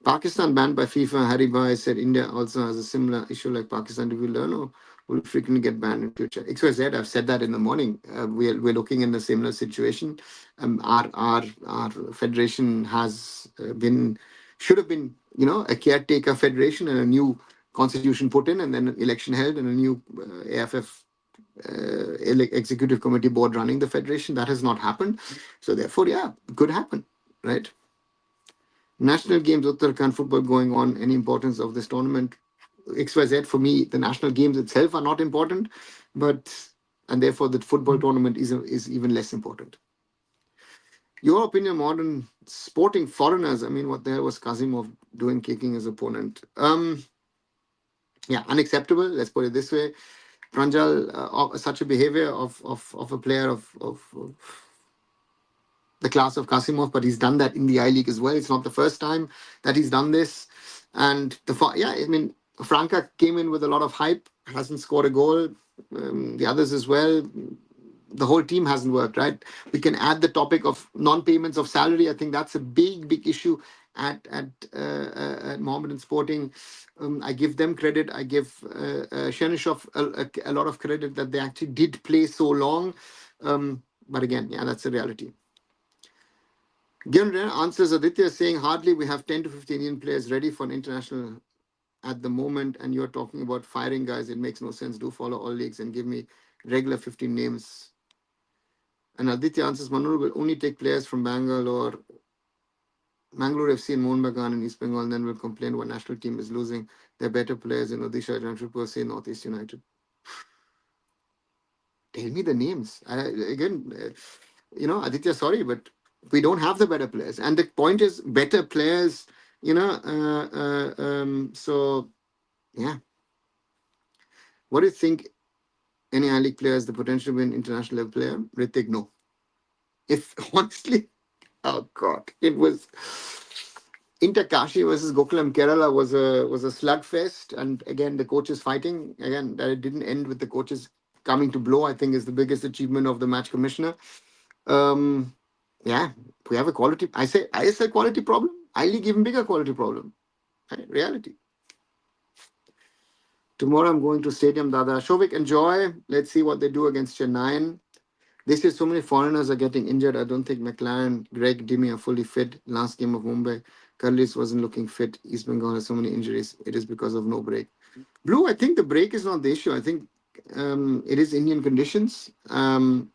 Pakistan banned by FIFA. Harry Bhai said India also has a similar issue like Pakistan. Do we learn or will frequently get banned in future? XYZ, I've said that in the morning. We're looking in a similar situation. Our federation has been, should have been, a caretaker federation and a new constitution put in and then an election held and a new AFF executive committee board running the federation. That has not happened. So therefore, yeah, it could happen, right? National games, Uttarakhand football going on, any importance of this tournament? XYZ, for me, the national games itself are not important, but and therefore the football tournament is even less important. Your opinion, modern sporting foreigners. I mean, what the hell was Kazimov doing kicking his opponent? Yeah, unacceptable. Let's put it this way. Pranjal, such a behavior of a player of the class of Kasimov, but he's done that in the I League as well. It's not the first time that he's done this. And I mean, Franca came in with a lot of hype, hasn't scored a goal. The others as well. The whole team hasn't worked, right? We can add the topic of non-payments of salary. I think that's a big issue at Mohammedan Sporting. I give them credit. I give Chernyshov a lot of credit that they actually did play so long. But again, yeah, that's a reality. Given answers, Aditya is saying hardly we have 10 to 15 Indian players ready for an international at the moment, and you're talking about firing guys. It makes no sense. Do follow all leagues and give me regular 15 names. And Aditya answers, Manur will only take players from Bangalore FC and Mohun Bagan in East Bengal, and then will complain what national team is losing. They're better players in Odisha, Jamshedpur, say Northeast United. Tell me the names. Aditya, sorry, but we don't have the better players. And the point is, better players, so, yeah. What do you think? Any I League player has the potential to be an international level player? Ritik, no. If honestly, oh God, it was Inter Kashi versus Gokulam Kerala was a slugfest, and again the coaches fighting. Again, that it didn't end with the coaches coming to blow. I think is the biggest achievement of the match commissioner. Yeah, we have a quality. I say ISL quality problem. I League even bigger quality problem. Right? Reality. Tomorrow I'm going to Stadium Dada. Shovik, enjoy. Let's see what they do against Chennai. This year, so many foreigners are getting injured. I don't think McLaren, Greg, Dimi are fully fit. Last game of Mumbai, Curlis wasn't looking fit. East Bengal has so many injuries. It is because of no break. Blue, I think the break is not the issue. I think it is Indian conditions. And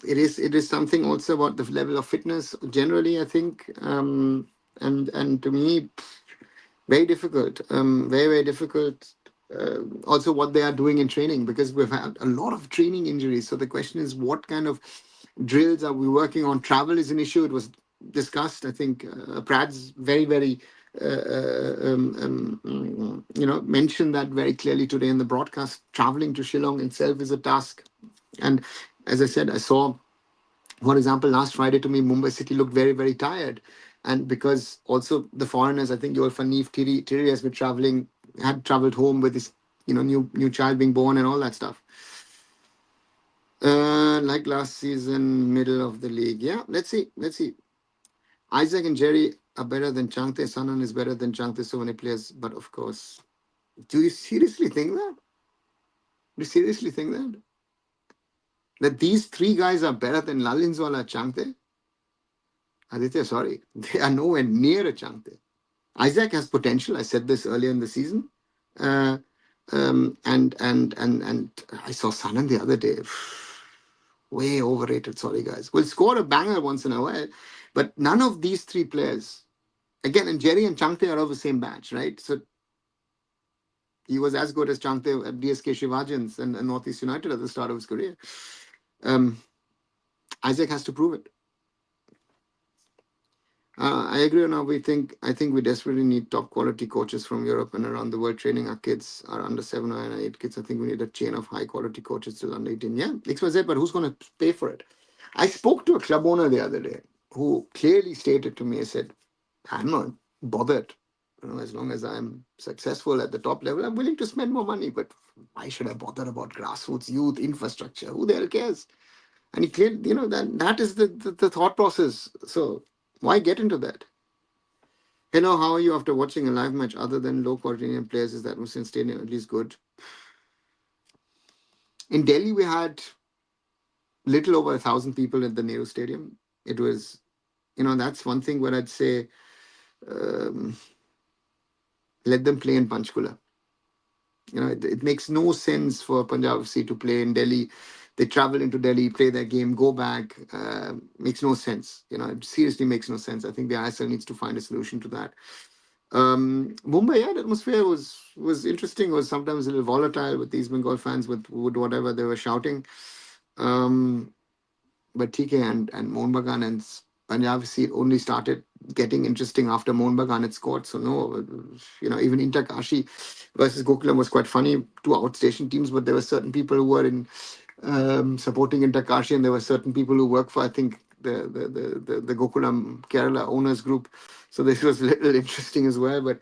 it is something also about the level of fitness generally, I think. And to me, very difficult. Very difficult. Also what they are doing in training, because we've had a lot of training injuries. So the question is, what kind of drills are we working on? Travel is an issue. It was discussed. I think Prad's very mentioned that very clearly today in the broadcast. Traveling to Shillong itself is a task. And as I said, I saw, for example, last Friday to me, Mumbai City looked very tired. And because also the foreigners, I think Fanif Tiri has been had traveled home with his new child being born and all that stuff. Like last season, middle of the league. Yeah, let's see. Isaac and Jerry are better than Changte. Sanan is better than Changte. So many players, but of course, do you seriously think that? Do you seriously think that? That these three guys are better than Lalinzwala Changte? Aditya, sorry, they are nowhere near a Changte. Isaac has potential. I said this earlier in the season. And I saw Sanan the other day. Way overrated. Sorry, guys. Will score a banger once in a while, but none of these three players. Again, and Jerry and Changte are of the same batch, right? So he was as good as Changte at DSK Shivajans and Northeast United at the start of his career. Isaac has to prove it. I agree. Now I think we desperately need top quality coaches from Europe and around the world training our kids, our under 7 or 8 kids. I think we need a chain of high quality coaches till under 18. Yeah, XYZ, but who's going to pay for it? I spoke to a club owner the other day who clearly stated to me, I said, I'm not bothered. As long as I'm successful at the top level, I'm willing to spend more money. But why should I bother about grassroots youth infrastructure? Who the hell cares? And he clearly, that is the thought process. So why get into that? Hello, how are you after watching a live match other than low quality Indian players? Is the atmosphere in stadium at least good? In Delhi, we had little over 1,000 people at the Nehru Stadium. It was, that's one thing where I'd say, um, let them play in Panchkula. It makes no sense for Punjab FC to play in Delhi. They travel into Delhi, play their game, go back. Makes no sense. It seriously makes no sense. I think the ISL needs to find a solution to that. Mumbai, yeah, the atmosphere was interesting. It was sometimes a little volatile with these Bengal fans with whatever they were shouting. Um, but TK and Mohun Bagan and Punjab FC only started getting interesting after Mohun Bagan had scored. So no, even Inter Kashi versus Gokulam was quite funny. Two outstation teams, but there were certain people who were in supporting Inter Kashi, and there were certain people who work for, I think, the Gokulam Kerala owners group. So this was a little interesting as well. But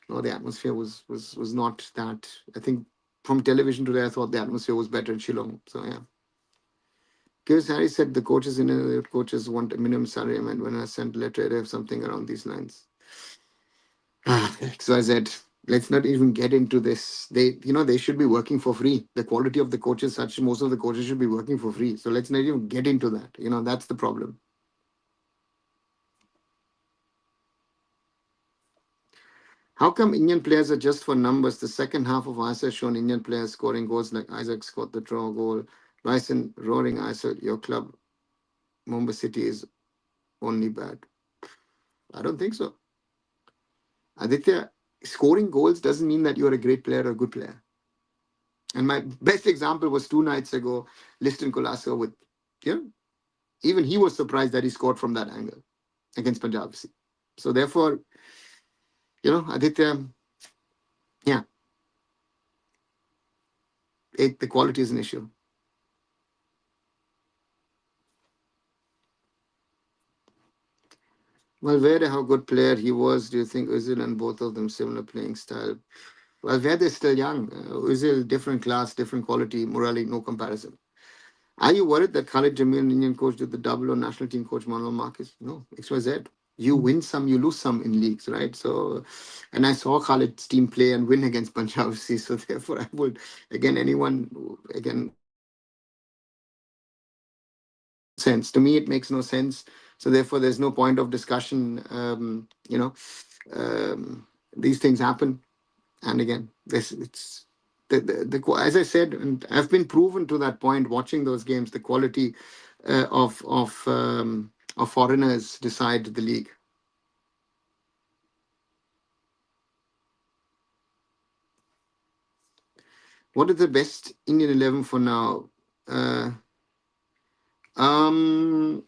no, the atmosphere was not that. I think from television today, I thought the atmosphere was better in Shillong. So yeah. Chris Harry said the coaches in the coaches want a minimum salary. I mean, when I sent a letter, I have something around these lines. XYZ. Let's not even get into this. They should be working for free. The quality of the coaches, such most of the coaches should be working for free. So let's not even get into that. That's the problem. How come Indian players are just for numbers? The second half of ISL has shown Indian players scoring goals like Isaac scored the draw goal. Bryson roaring ISL. Your club, Mumbai City, is only bad. I don't think so. Aditya, scoring goals doesn't mean that you're a great player or a good player. And my best example was 2 nights ago, Liston Colasso with, you know, even he was surprised that he scored from that angle against Punjab FC. So therefore, Aditya, yeah, the quality is an issue. Well, where how good player he was, do you think Özil and both of them similar playing style? Well, where they're still young. Özil, different class, different quality, morally, no comparison. Are you worried that Khalid Jamil, Indian coach, did the double on national team coach Manuel Marquez? No, XYZ. You win some, you lose some in leagues, right? So, and I saw Khalid's team play and win against Punjab FC. So therefore, I would again anyone again sense to me it makes no sense. So therefore, there's no point of discussion. These things happen, and again, this it's the as I said, and I've been proven to that point watching those games. The quality of foreigners decide the league. What is the best Indian 11 for now? Uh, um,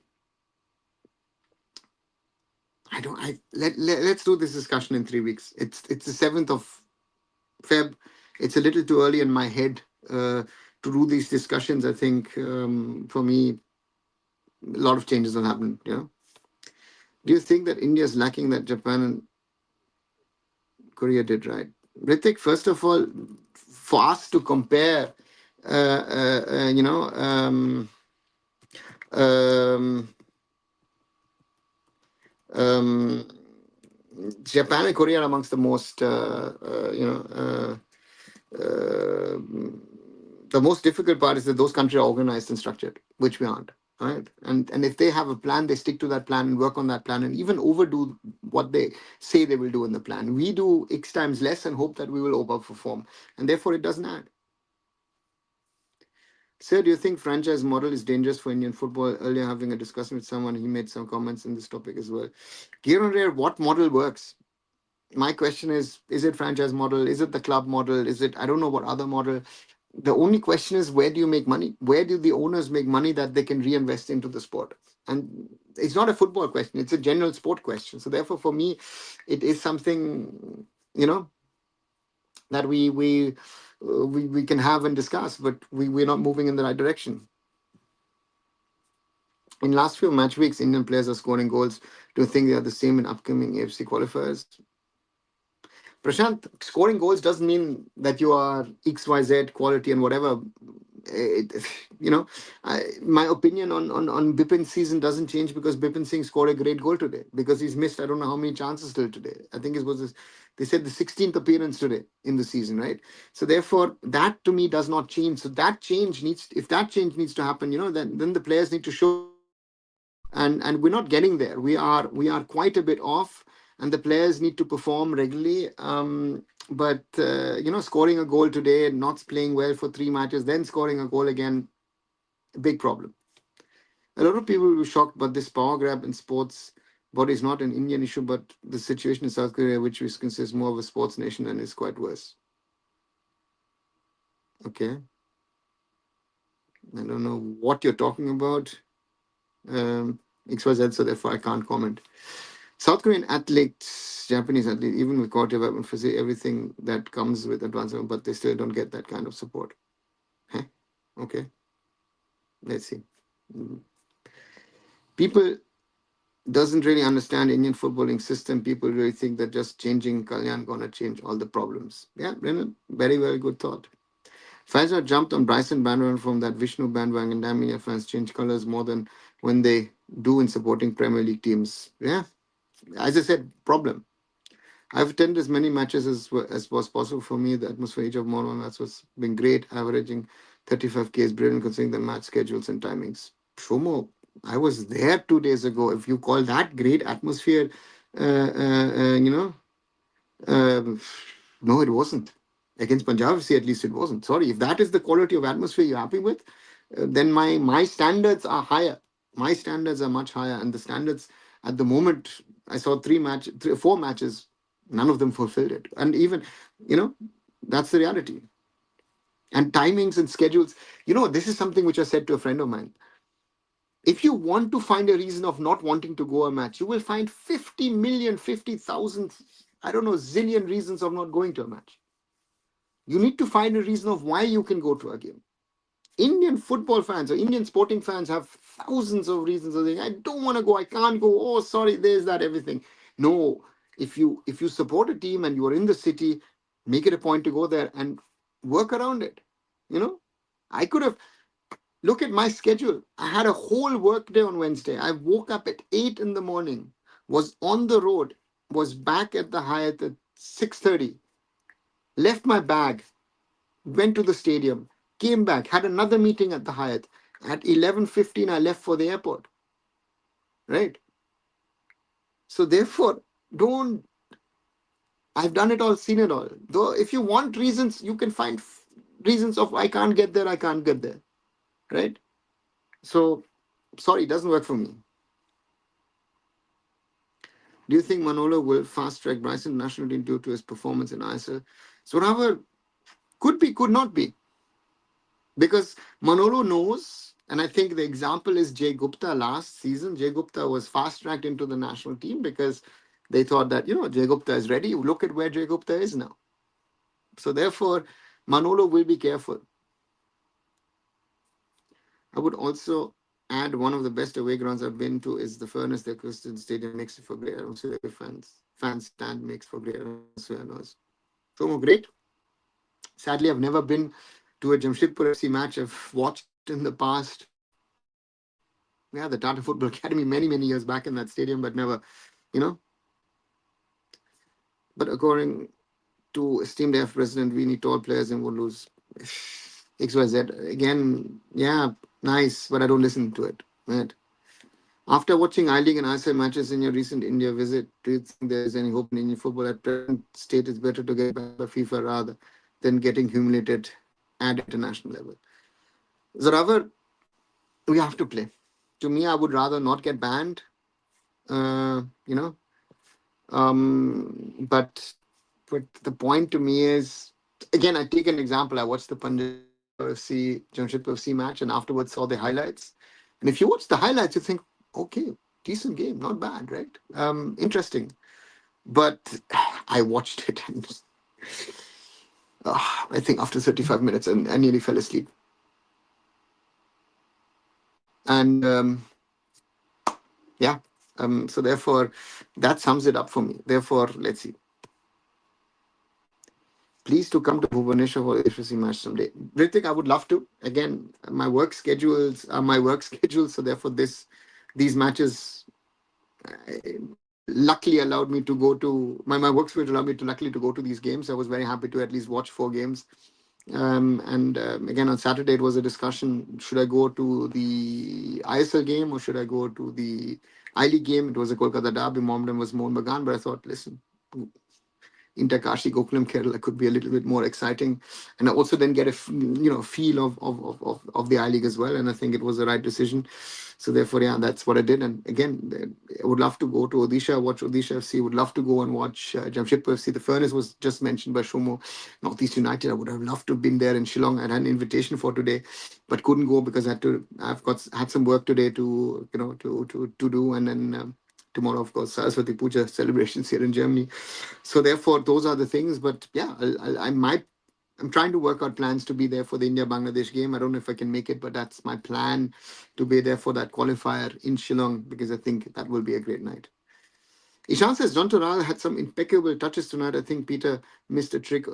I don't. Let's do this discussion in 3 weeks. It's the 7th of Feb. It's a little too early in my head to do these discussions. I think for me, a lot of changes will happen. Do you think that India is lacking that Japan and Korea did right? Ritik, first of all, for us to compare, uh, uh, you know, um, um, um, Japan and Korea are amongst the most, uh, the most difficult part is that those countries are organized and structured, which we aren't. Right, and if they have a plan, they stick to that plan and work on that plan, and even overdo what they say they will do in the plan. We do X times less and hope that we will overperform, and therefore it doesn't add. Sir, do you think franchise model is dangerous for Indian football? Earlier, having a discussion with someone, he made some comments in this topic as well. Gear on Rare, what model works? My question is it franchise model? Is it the club model? Is it, I don't know what other model. The only question is, where do you make money? Where do the owners make money that they can reinvest into the sport? And it's not a football question, it's a general sport question. So therefore, for me, it is something, you know, that we can have and discuss, but we're not moving in the right direction. In last few match weeks, Indian players are scoring goals. Do you think they are the same in upcoming AFC qualifiers? Prashant, scoring goals doesn't mean that you are XYZ quality and whatever. It, you know, my opinion on Bipin's season doesn't change because Bipin Singh scored a great goal today, because he's missed I don't know how many chances till today. I think it was they said the 16th appearance today in the season, right? So therefore, that to me does not change. So that change needs, if that change needs to happen, then the players need to show quality, and we're not getting there. We are quite a bit off, and the players need to perform regularly. But scoring a goal today, not playing well for 3 matches, then scoring a goal again, big problem. A lot of people will be shocked, but this power grab in sports body is not an Indian issue, but the situation in South Korea, which is considers more of a sports nation, and is quite worse. Okay, I don't know what you're talking about. XYZ, so therefore I can't comment. South Korean athletes, Japanese athletes, even with quality weapon physique, everything that comes with advancement, but they still don't get that kind of support. Huh? Okay, let's see. Mm. People doesn't really understand Indian footballing system. People really think that just changing Kalyan gonna change all the problems. Yeah, Brennan, very, very good thought. Fans have jumped on Bryson bandwagon from that Vishnu bandwagon. Damn, India fans change colors more than when they do in supporting Premier League teams. Yeah, as I said, problem. I've attended as many matches as was possible for me. The atmosphere each of more matches was been great, averaging 35K is brilliant considering the match schedules and timings. Shomo, I was there 2 days ago. If you call that great atmosphere, uh, uh, uh, you know, um, no, it wasn't. Against Punjab FC, at least it wasn't. Sorry, if that is the quality of atmosphere you're happy with, then my standards are higher. My standards are much higher, and the standards at the moment, I saw 4 matches, none of them fulfilled it. And even, you know, that's the reality. And timings and schedules. This is something which I said to a friend of mine. If you want to find a reason of not wanting to go a match, you will find 50 million, 50,000, I don't know, zillion reasons of not going to a match. You need to find a reason of why you can go to a game. Indian football fans or Indian sporting fans have thousands of reasons of saying, I don't want to go, I can't go, oh sorry, there's that, everything. No, if you support a team and you are in the city, make it a point to go there and work around it. You know, I could have look at my schedule. I had a whole work day on Wednesday. I woke up at 8 in the morning, was on the road, was back at the Hyatt at 6:30, left my bag, went to the stadium, came back, had another meeting at the Hyatt. At 11:15, I left for the airport. Right? So therefore, don't. I've done it all, seen it all. Though, if you want reasons, you can find reasons of I can't get there, I can't get there. Right? So, sorry, it doesn't work for me. Do you think Manolo will fast track Bryson national team due to his performance in ISL? So, however, could be, could not be. Because Manolo knows, and I think the example is Jay Gupta last season. Jay Gupta was fast tracked into the national team because they thought that, Jay Gupta is ready. Look at where Jay Gupta is now. So, therefore, Manolo will be careful. I would also add one of the best away grounds I've been to is the Furnace. The Christian Stadium makes it for great atmosphere. Fans stand makes for great atmosphere. So great. Sadly, I've never been to a Jamshedpur FC match. I've watched in the past. Yeah, the Tata Football Academy many, many years back in that stadium, but never, you know. But according to esteemed AIFF president, we need tall players and we'll lose XYZ. Again, yeah, nice, but I don't listen to it. Right? After watching I-League and ISL matches in your recent India visit, do you think there is any hope in Indian football? At present state, it's better to get banned by FIFA rather than getting humiliated at international level. Zoravar, we have to play. To me, I would rather not get banned, uh, you know. But the point to me is, again, I take an example. I watched the Punjab FC, Jamshedpur FC match and afterwards saw the highlights. And if you watch the highlights, you think, okay, decent game, not bad, right? Interesting. But I watched it and I think after 35 minutes and I nearly fell asleep. And yeah, so therefore that sums it up for me. Therefore, let's see. Please to come to Bhubaneswar for HSC match someday. Ritik, I would love to. Again, my work schedules are my work schedules, so therefore these matches luckily allowed me to go to my work schedule allowed me to luckily to go to these games. I was very happy to at least watch 4 games. And again, on Saturday, it was a discussion: should I go to the ISL game or should I go to the I League game? It was a Kolkata derby. Mohammedan was Mohun Bagan, but I thought, listen, Interkashi Gokulam Kerala could be a little bit more exciting, and I also then get a feel of the I League as well, and I think it was the right decision. So therefore, yeah, that's what I did. And again, I would love to go to Odisha, watch Odisha FC. Would love to go and watch Jamshedpur FC. The Furnace was just mentioned by Shomo. Northeast United, I would have loved to have been there in Shillong. I had an invitation for today, but couldn't go because had some work today to to do, and then tomorrow, of course, Saraswati Puja celebrations here in Germany. So therefore, those are the things. But yeah, I'm trying to work out plans to be there for the India-Bangladesh game. I don't know if I can make it, but that's my plan, to be there for that qualifier in Shillong, because I think that will be a great night. Ishan says, John Toral had some impeccable touches tonight. I think Peter missed a trick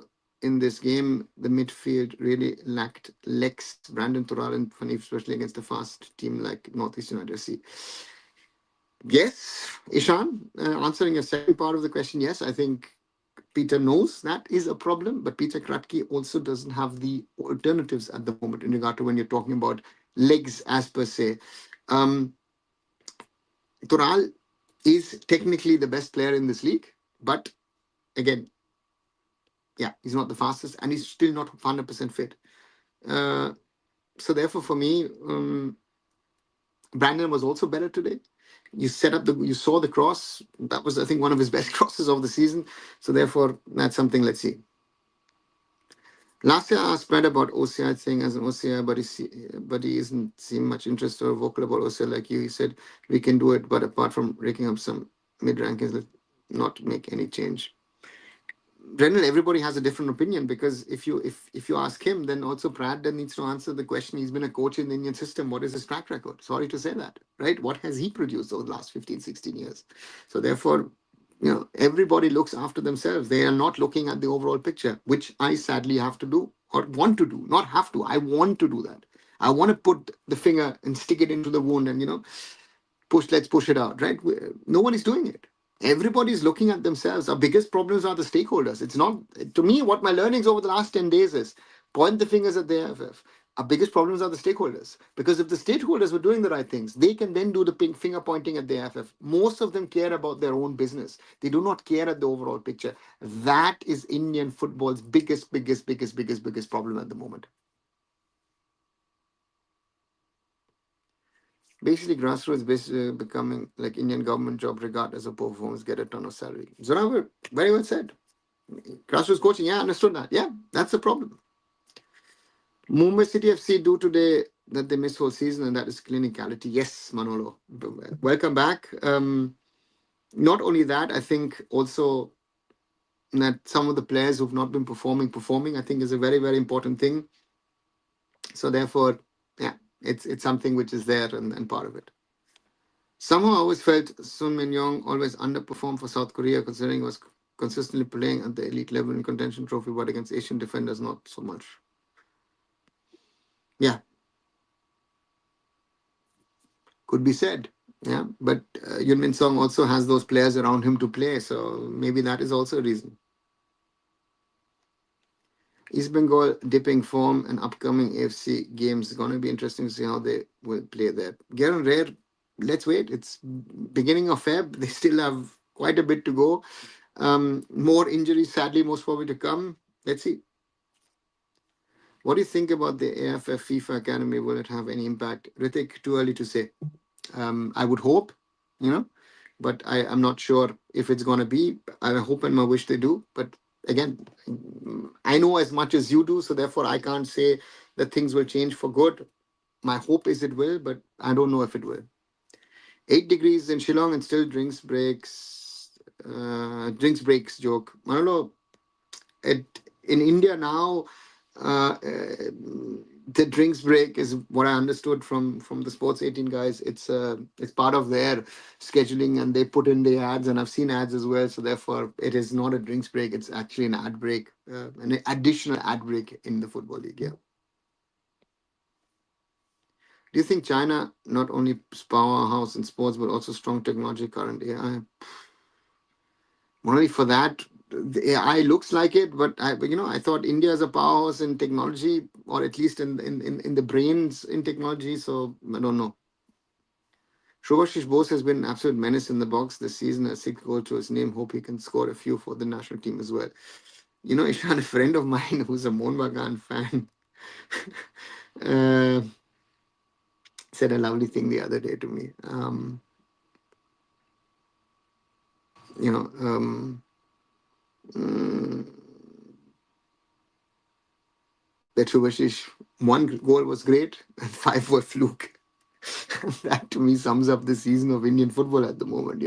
in this game. The midfield really lacked legs. Brandon Toral and Funny, especially against a fast team like Northeast United FC. Yes, Ishan, answering your second part of the question, yes, I think Peter knows that is a problem, but Peter Kratky also doesn't have the alternatives at the moment in regard to when you're talking about legs as per se. Um, Toral is technically the best player in this league, but again, yeah, he's not the fastest and he's still not 100% fit. So therefore, for me, Brandon was also better today. You saw the cross. That was, I think, one of his best crosses of the season. So therefore, that's something. Let's see. Last year, I asked Brad about OCI thing as an OCI, but he isn't seem much interested or vocal about OCI like you. He said we can do it, but apart from raking up some mid rankings, let's not make any change. Brendan, everybody has a different opinion, because if you ask him, then also Pratt then needs to answer the question. He's been a coach in the Indian system. What is his track record? Sorry to say that, right? What has he produced over the last 15, 16 years? So therefore, everybody looks after themselves. They are not looking at the overall picture, which I sadly have to do or want to do. Not have to. I want to do that. I want to put the finger and stick it into the wound and let's push it out, right? No one is doing it. Everybody's looking at themselves. Our biggest problems are the stakeholders. It's not, to me, what my learnings over the last 10 days is: point the fingers at the AIFF. Our biggest problems are the stakeholders. Because if the stakeholders were doing the right things, they can then do the finger pointing at the AIFF. Most of them care about their own business. They do not care at the overall picture. That is Indian football's biggest problem at the moment. Basically, grassroots basically becoming like Indian government job, regardless of performance, get a ton of salary. Zoravar, very well said. Grassroots coaching, yeah, understood that. Yeah, that's the problem. Mumbai City FC do today that they miss whole season, and that is clinicality. Yes, Manolo, welcome back. Not only that, I think also that some of the players who've not been performing, I think is a very, very important thing. So therefore, yeah, it's something which is there and part of it. Somehow I always felt Sun Min Yong always underperformed for South Korea, considering he was consistently playing at the elite level in contention trophy, but against Asian defenders, not so much. Yeah, could be said. Yeah, but Yun Min Song also has those players around him to play, so maybe that is also a reason. East Bengal dipping form and upcoming AFC games is going to be interesting to see how they will play there. Garen Rare, let's wait. It's beginning of Feb. They still have quite a bit to go. More injuries, sadly, most probably to come. Let's see. What do you think about the AIFF FIFA Academy? Will it have any impact? Ritik, too early to say. I would hope, but I'm not sure if it's going to be. I hope and I wish they do. But again, I know as much as you do, so therefore I can't say that things will change for good. My hope is it will, but I don't know if it will. 8 degrees in Shillong and still drinks breaks joke. Manolo, in India now, the drinks break is what I understood from the Sports 18 guys. It's part of their scheduling, and they put in the ads, and I've seen ads as well. So therefore, it is not a drinks break. It's actually an ad break, an additional ad break in the football league. Yeah. Do you think China not only powerhouse in sports but also strong technology current AI? Only for that, the AI looks like it, but I thought India is a powerhouse in technology, or at least in the brains in technology. So I don't know. Shubhashish Bose has been an absolute menace in the box this season. A 6 goal to his name. Hope he can score a few for the national team as well. Ishan, a friend of mine who's a Mohun Bagan fan, uh, said a lovely thing the other day to me. You know, mm, that Shubhashish, 1 goal was great and five were fluke. That to me sums up the season of Indian football at the moment.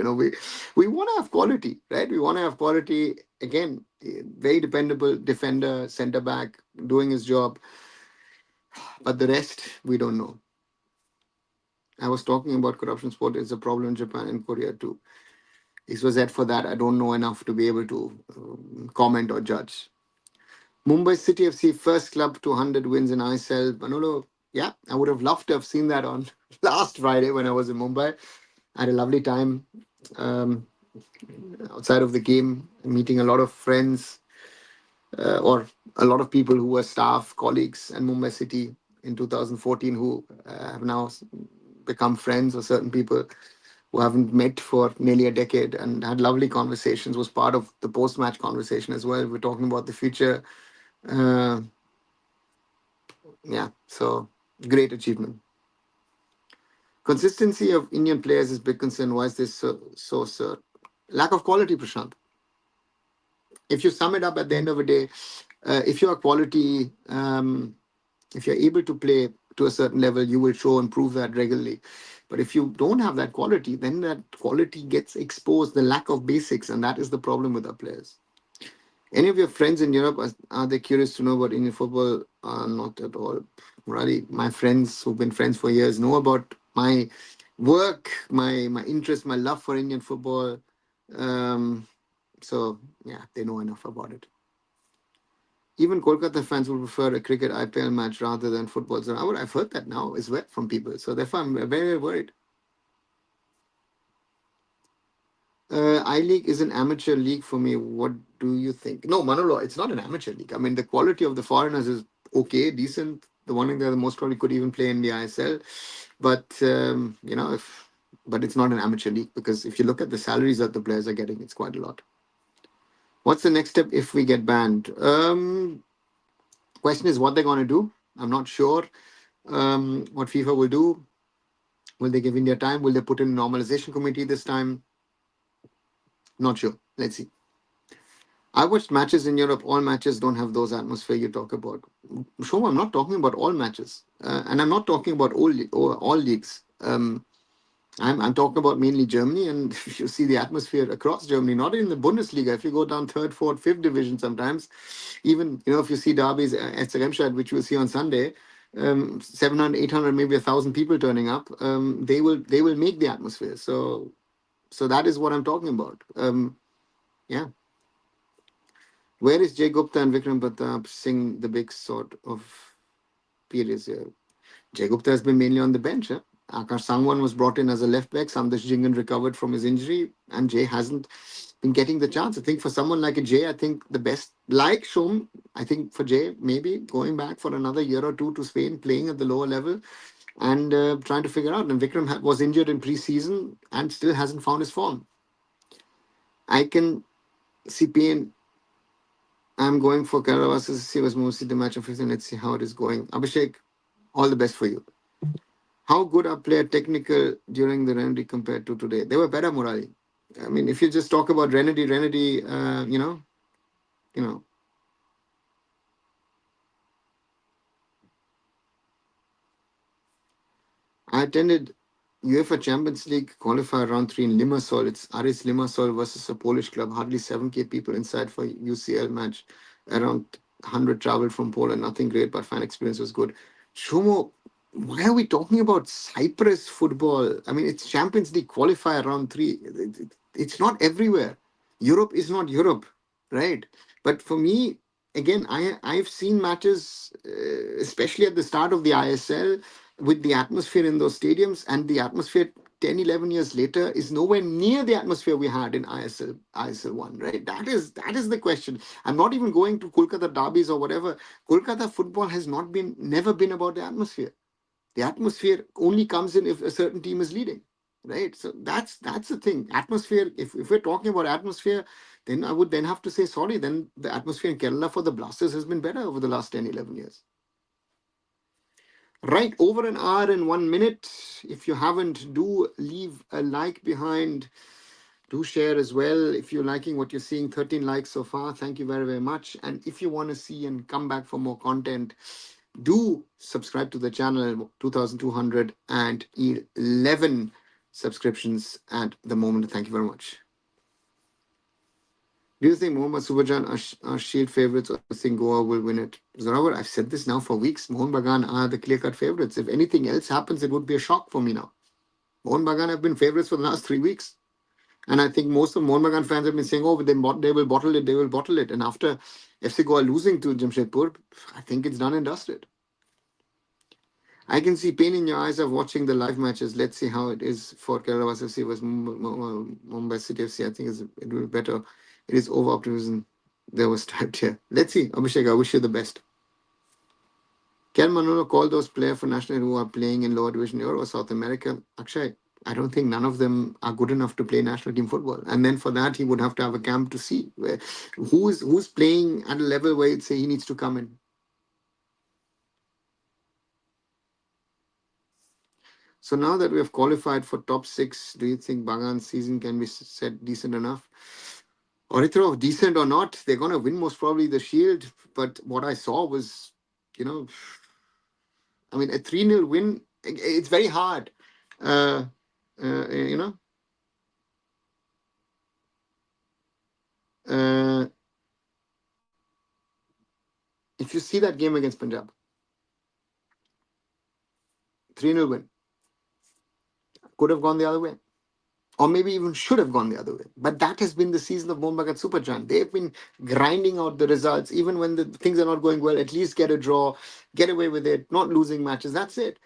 We want to have quality, right? We want to have quality again. Very dependable defender, centre back, doing his job, but the rest we don't know. I was talking about corruption sport is a problem in Japan and Korea too. This was it for that. I don't know enough to be able to comment or judge. Mumbai City FC, first club to 100 wins in ISL. Manolo, yeah, I would have loved to have seen that on last Friday when I was in Mumbai. I had a lovely time um, outside of the game, meeting a lot of friends or a lot of people who were staff, colleagues at Mumbai City in 2014 who have now become friends, or certain people who haven't met for nearly a decade, and had lovely conversations, was part of the post-match conversation as well. We're talking about the future. Uh, yeah, so great achievement. Consistency of Indian players is big concern. Why is this so, sir? Lack of quality, Prashant. If you sum it up at the end of the day, if you're quality, if you're able to play to a certain level, you will show and prove that regularly. But if you don't have that quality, then that quality gets exposed, the lack of basics, and that is the problem with our players. Any of your friends in Europe, are they curious to know about Indian football? Not at all. Really, my friends who've been friends for years know about my work, my interest, my love for Indian football. Um, so yeah, they know enough about it. Even Kolkata fans would prefer a cricket IPL match rather than football. So I've heard that now as well from people. So therefore, I'm very, very worried. I League is an amateur league for me. What do you think? No, Manolo, it's not an amateur league. I mean, the quality of the foreigners is okay, decent. The one thing that most probably could even play in the ISL, but but it's not an amateur league, because if you look at the salaries that the players are getting, it's quite a lot. What's the next step if we get banned? Question is what they're going to do. I'm not sure what FIFA will do. Will they give India time? Will they put in a normalization committee this time? Not sure. Let's see. I watched matches in Europe. All matches don't have those atmosphere you talk about. Shoma, I'm not talking about all matches, and I'm not talking about all leagues. I'm talking about mainly Germany, and if you see the atmosphere across Germany, not in the Bundesliga. If you go down third, fourth, fifth division, sometimes even if you see derbies at Remscheid, which you'll see on Sunday, 700, 800, maybe 1,000 people turning up. They will make the atmosphere. So that is what I'm talking about. Yeah. Where is Jay Gupta and Vikram Pratap Singh the big sort of periods here? Jay Gupta has been mainly on the bench. Akash Sangwan was brought in as a left back. Sandesh Jingan recovered from his injury, and Jay hasn't been getting the chance. I think for someone like a Jay, I think the best, like Shom, I think for Jay, maybe going back for another year or two to Spain, playing at the lower level, and trying to figure out. And Vikram was injured in pre-season and still hasn't found his form. I can see pain. I'm going for Kerala versus Sivas Mostly the match of 15. Let's see how it is going. Abhishek, all the best for you. How good are player technical during the Renedy compared to today? They were better, Murali. I mean, if you just talk about Renedy, you know, I attended UEFA Champions League qualifier round 3 in Limassol. It's Aris Limassol versus a Polish club. Hardly 7K people inside for UCL match. Around 100 traveled from Poland. Nothing great, but fan experience was good. Shomo, why are we talking about Cyprus football? I mean, it's Champions League qualifier round 3. It's not everywhere. Europe is not Europe, right? But for me, again, I've seen matches, especially at the start of the ISL, with the atmosphere in those stadiums, and the atmosphere 10, 11 years later is nowhere near the atmosphere we had in ISL 1, right? That is the question. I'm not even going to Kolkata derbies or whatever. Kolkata football has not been never been about the atmosphere. The atmosphere only comes in if a certain team is leading, right? So that's the thing. Atmosphere, if we're talking about atmosphere, then I would then have to say sorry, then the atmosphere in Kerala for the Blasters has been better over the last 10, 11 years. Right, over an hour and 1 minute. If you haven't, do leave a like behind. Do share as well. If you're liking what you're seeing, 13 likes so far. Thank you very, very much. And if you want to see and come back for more content, do subscribe to the channel. 2,211 subscriptions at the moment. Thank you very much. Do you think Mohammad Subhajan are Shield favourites, or think Goa will win it? Zorawar, I've said this now for weeks. Mohun Bagan are the clear-cut favourites. If anything else happens, it would be a shock for me now. Mohun Bagan have been favourites for the last 3 weeks. And I think most of Mohun Bagan fans have been saying, oh, they will bottle it, they will bottle it. And after FC Goa losing to Jamshedpur, I think it's done and dusted. I can see pain in your eyes of watching the live matches. Let's see how it is for Kerala FC versus Mumbai City FC. I think it will be better. It is over optimism. There was typed here. Let's see. Abhishek, I wish you the best. Can Manolo call those players for national who are playing in lower division Europe or South America? Akshay, I don't think none of them are good enough to play national team football. And then for that, he would have to have a camp to see who's playing at a level where he'd say he needs to come in. So now that we have qualified for top 6, do you think Bagan's season can be said decent enough? Orithro, decent or not, they're going to win most probably the Shield. But what I saw was, you know, I mean, a 3-0 win, it's very hard. Uh, you know, uh, if you see that game against Punjab, 3-0 win, could have gone the other way. Or maybe even should have gone the other way. But that has been the season of Mumbai City Supergiant. They've been grinding out the results, even when the things are not going well. At least get a draw, get away with it, not losing matches. That's it.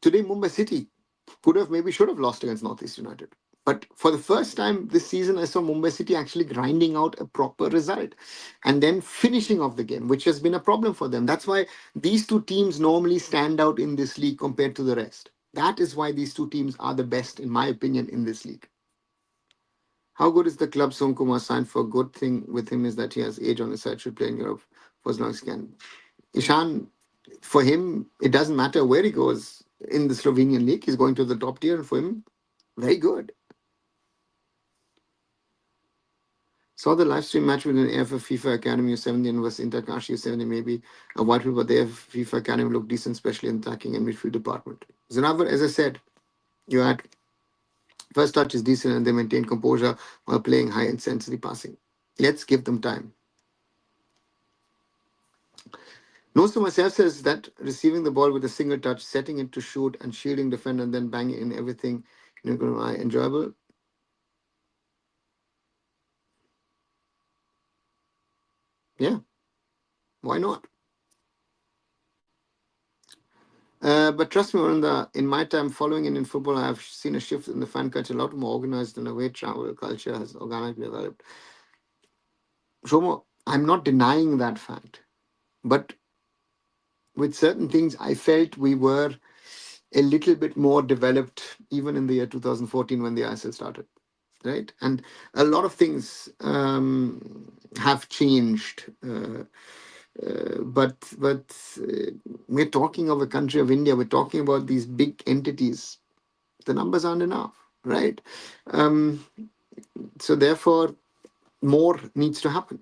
Today, Mumbai City could have, maybe should have lost against Northeast United. But for the first time this season, I saw Mumbai City actually grinding out a proper result and then finishing off the game, which has been a problem for them. That's why these two teams normally stand out in this league compared to the rest. That is why these two teams are the best, in my opinion, in this league. How good is the club Son Kumar signed for? Good thing with him is that he has age on his side, should play in Europe for as long as he can. Ishan, for him, it doesn't matter where he goes in the Slovenian league. He's going to the top tier, and for him, very good. Saw the live stream match with an AIFF FIFA Academy U17 versus Intercash U70, maybe a white people, but the AIFF FIFA Academy looked decent, especially in attacking and midfield department. Zanavar, as I said, you had first touch is decent and they maintain composure while playing high intensity passing. Let's give them time. Nose to myself says that receiving the ball with a single touch, setting it to shoot, and shielding defender, and then banging in everything, enjoyable. Yeah, why not? But trust me, in my time following Indian football, I have seen a shift in the fan culture, a lot more organized and the way travel culture has organically developed. Shomo, I'm not denying that fact. But with certain things, I felt we were a little bit more developed even in the year 2014 when the ISL started, right? And a lot of things have changed. But we're talking of a country of India. We're talking about these big entities. The numbers aren't enough, right? Um, so therefore, more needs to happen.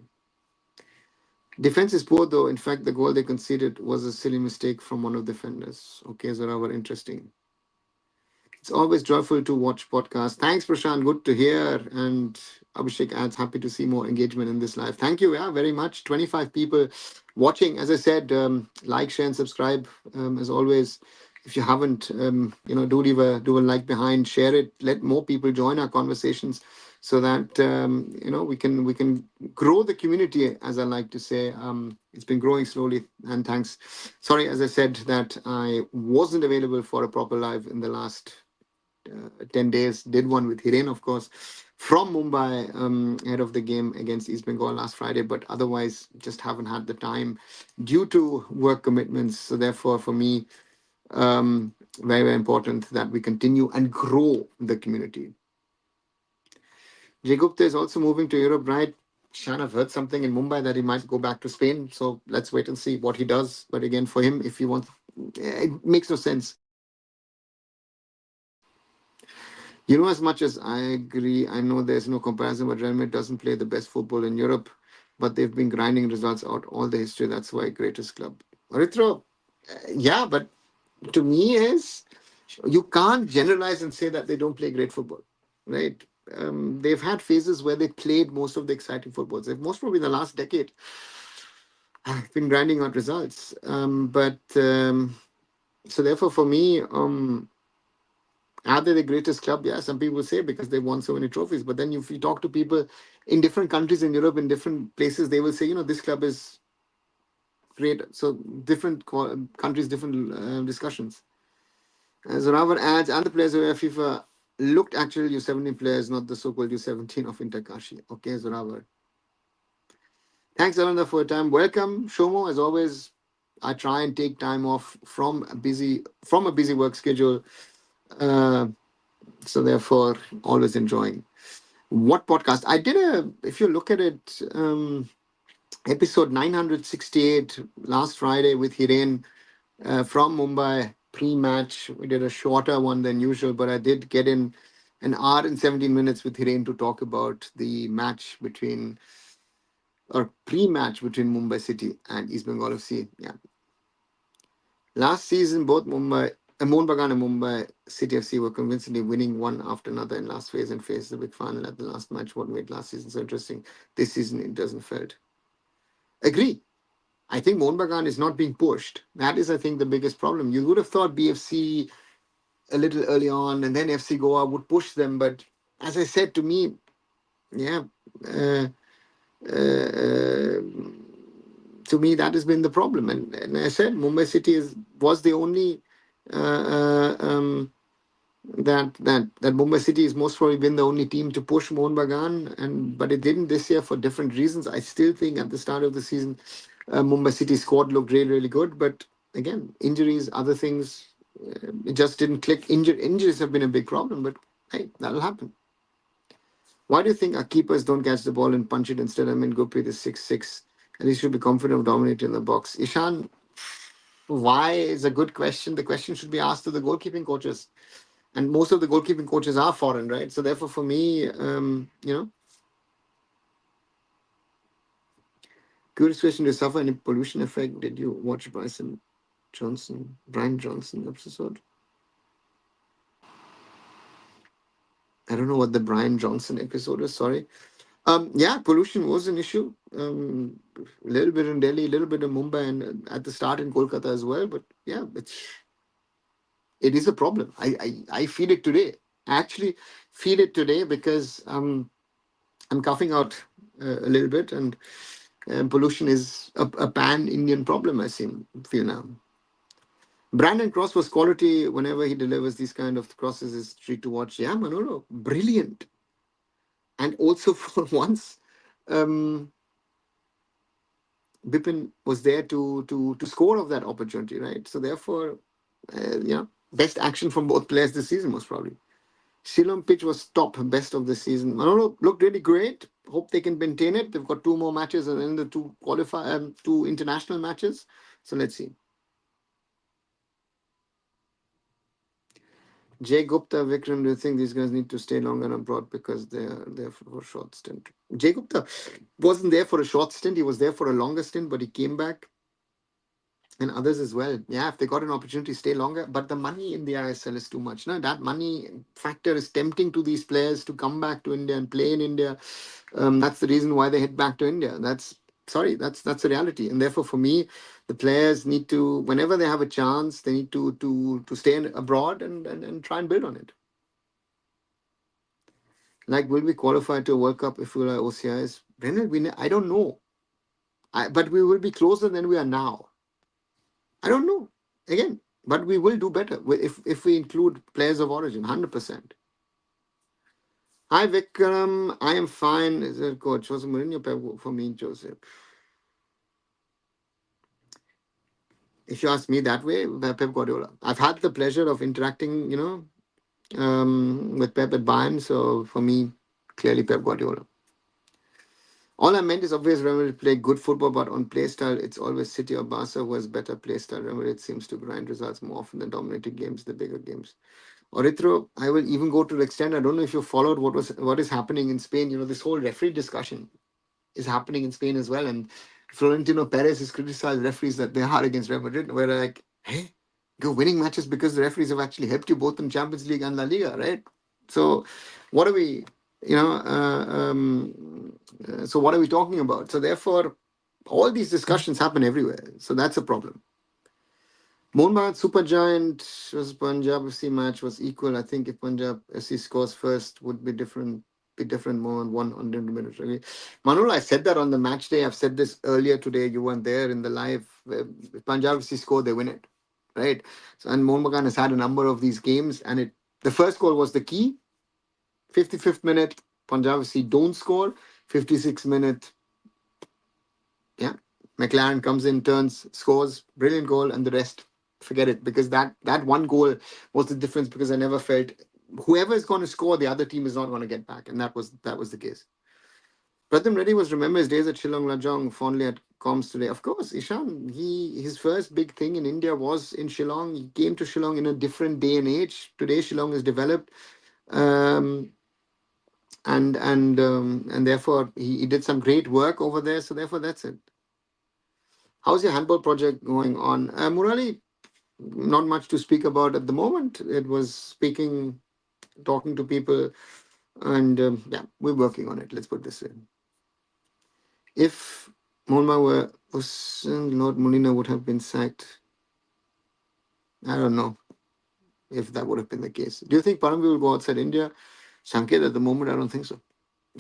Defense is poor, though. In fact, the goal they conceded was a silly mistake from one of the defenders. Okay, Zorawar, interesting. It's always joyful to watch podcasts. Thanks, Prashant. Good to hear. And Abhishek adds, happy to see more engagement in this live. Thank you, yeah, very much. 25 people watching. As I said, like, share, and subscribe. As always, if you haven't, do a like behind, share it. Let more people join our conversations, so that we can grow the community. As I like to say, it's been growing slowly. And thanks. Sorry, as I said, that I wasn't available for a proper live in the last 10 days. Did one with Hiren, of course, from Mumbai, ahead of the game against East Bengal last Friday, but otherwise just haven't had the time due to work commitments. So therefore, for me, very, very important that we continue and grow the community. Jay Gupta is also moving to Europe, right? Shan, I've heard something in Mumbai that he might go back to Spain. So let's wait and see what he does. But again, for him, if he wants, it makes no sense. As much as I agree, I know there's no comparison, but Real Madrid doesn't play the best football in Europe, but they've been grinding results out all the history. That's why greatest club. Erythro, yeah, but to me is you can't generalize and say that they don't play great football, right? They've had phases where they played most of the exciting footballs. They've most probably in the last decade have been grinding out results. But so therefore, for me, are they the greatest club? Yeah, some people say because they've won so many trophies. But then if you talk to people in different countries in Europe, in different places, they will say, this club is great. So different countries, different discussions. As Zoravar adds, and the players of FIFA looked actual U17 players, not the so-called U17 of Interkashi. Okay, Zoravar. Thanks, Aranda, for your time. Welcome, Shomo. As always, I try and take time off from a busy work schedule. Uh, so therefore, always enjoying. What podcast? I did if you look at it, episode 968 last Friday with Hiren from Mumbai pre-match. We did a shorter one than usual, but I did get in an hour and 17 minutes with Hiren to talk about the match pre-match between Mumbai City and East Bengal FC. Yeah. Last season, both Mohun Bagan and Mumbai City FC were convincingly winning one after another in last phase and faced the big final at the last match. What made last season so interesting? This season, it doesn't felt. Agree. I think Mohun Bagan is not being pushed. That is, I think, the biggest problem. You would have thought BFC a little early on and then FC Goa would push them. But as I said, to me, yeah, uh, uh, to me, that has been the problem. And I said Mumbai City was the only that Mumbai City is most probably been the only team to push Mohun Bagan, but it didn't this year for different reasons. I still think at the start of the season, Mumbai City squad looked really, really good, but again, injuries, other things, it just didn't click. Injuries have been a big problem, but hey, that'll happen. Why do you think our keepers don't catch the ball and punch it instead? I mean, Gurpreet is 6'6". At least should be confident of dominating the box. Ishan, why is a good question. The question should be asked to the goalkeeping coaches. And most of the goalkeeping coaches are foreign, right? So therefore, for me, curious question: do you suffer any pollution effect? Did you watch Brian Johnson episode? I don't know what the Brian Johnson episode is. Sorry. Yeah, pollution was an issue. A little bit in Delhi, a little bit in Mumbai, and at the start in Kolkata as well. But yeah, it is a problem. I feel it today. I actually feel it today because I'm coughing out a little bit, and pollution is a pan-Indian problem. Feel now. Brandon Cross was quality whenever he delivers these kind of crosses. Is treat to watch. Yeah, Manolo, brilliant. And also for once, um, Bipin was there to score of that opportunity, right? So therefore, best action from both players this season most probably. Shillong pitch was top best of the season. Manolo looked really great. Hope they can maintain it. They've got two more matches and then the two international matches. So let's see. Jay Gupta, Vikram, do you think these guys need to stay longer abroad because they're there for a short stint? Jay Gupta wasn't there for a short stint. He was there for a longer stint, but he came back. and others as well. Yeah, if they got an opportunity, stay longer. But the money in the ISL is too much. No, that money factor is tempting to these players to come back to India and play in India. That's the reason why they head back to India. That's a reality. And therefore, for me, the players need to, whenever they have a chance, they need to stay abroad and try and build on it. Like, will we qualify to a World Cup if we are OCIs? Brennan, I don't know. But we will be closer than we are now. I don't know. Again, but we will do better if we include players of origin, 100%. Hi Vikram, I am fine. Is it coach Jose Mourinho for me, Joseph? If you ask me that way, Pep Guardiola. I've had the pleasure of interacting, with Pep at Bayern. So for me, clearly Pep Guardiola. All I meant is obvious Real Madrid play good football, but on play style, it's always City or Barca who has better play style. Real Madrid seems to grind results more often than dominating games, the bigger games. Orithro, I will even go to the extent, I don't know if you followed what is happening in Spain. This whole referee discussion is happening in Spain as well. And Florentino Perez has criticized referees that they are against Real Madrid. Where like, hey, you're winning matches because the referees have actually helped you both in Champions League and La Liga, right? So, what are we, you know, so what are we talking about? So therefore, all these discussions happen everywhere. So that's a problem. Mohun Super Giant versus Punjab FC match was equal. I think if Punjab FC scores first, would be different. Be different more on 100 minutes. Really, Manol, I said that on the match day. I've said this earlier today. You weren't there in the live. If Punjab FC score, they win it, right? So and Mohun Bagan has had a number of these games, and the first goal was the key. 55th minute, Punjab FC don't score. 56th minute, yeah, McLaren comes in, turns, scores, brilliant goal, and the rest, forget it, because that one goal was the difference. Because I never felt whoever is going to score, the other team is not going to get back, and that was the case. Pratham Reddy was remember his days at Shillong Lajong fondly at comms today. Of course, Ishan, his first big thing in India was in Shillong. He came to Shillong in a different day and age. Today, Shillong is developed. Um, and therefore he did some great work over there. So therefore, that's it. How's your handball project going on? Murali, not much to speak about at the moment. It was talking to people, and yeah, we're working on it. Let's put this in. If Monma were Lord Molina would have been sacked, I don't know if that would have been the case. Do you think Paramvi will go outside India? Sanket, at the moment, I don't think so.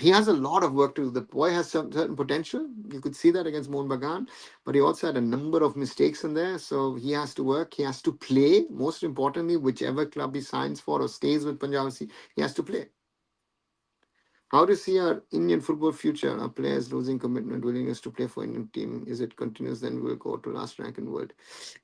He has a lot of work to do. The boy has some certain potential. You could see that against Mohun Bagan, but he also had a number of mistakes in there. So he has to work. He has to play. Most importantly, whichever club he signs for or stays with Punjab, he has to play. How do you see our Indian football future? Our players losing commitment, willingness to play for Indian team? Is it continuous? Then we'll go to last rank in the world.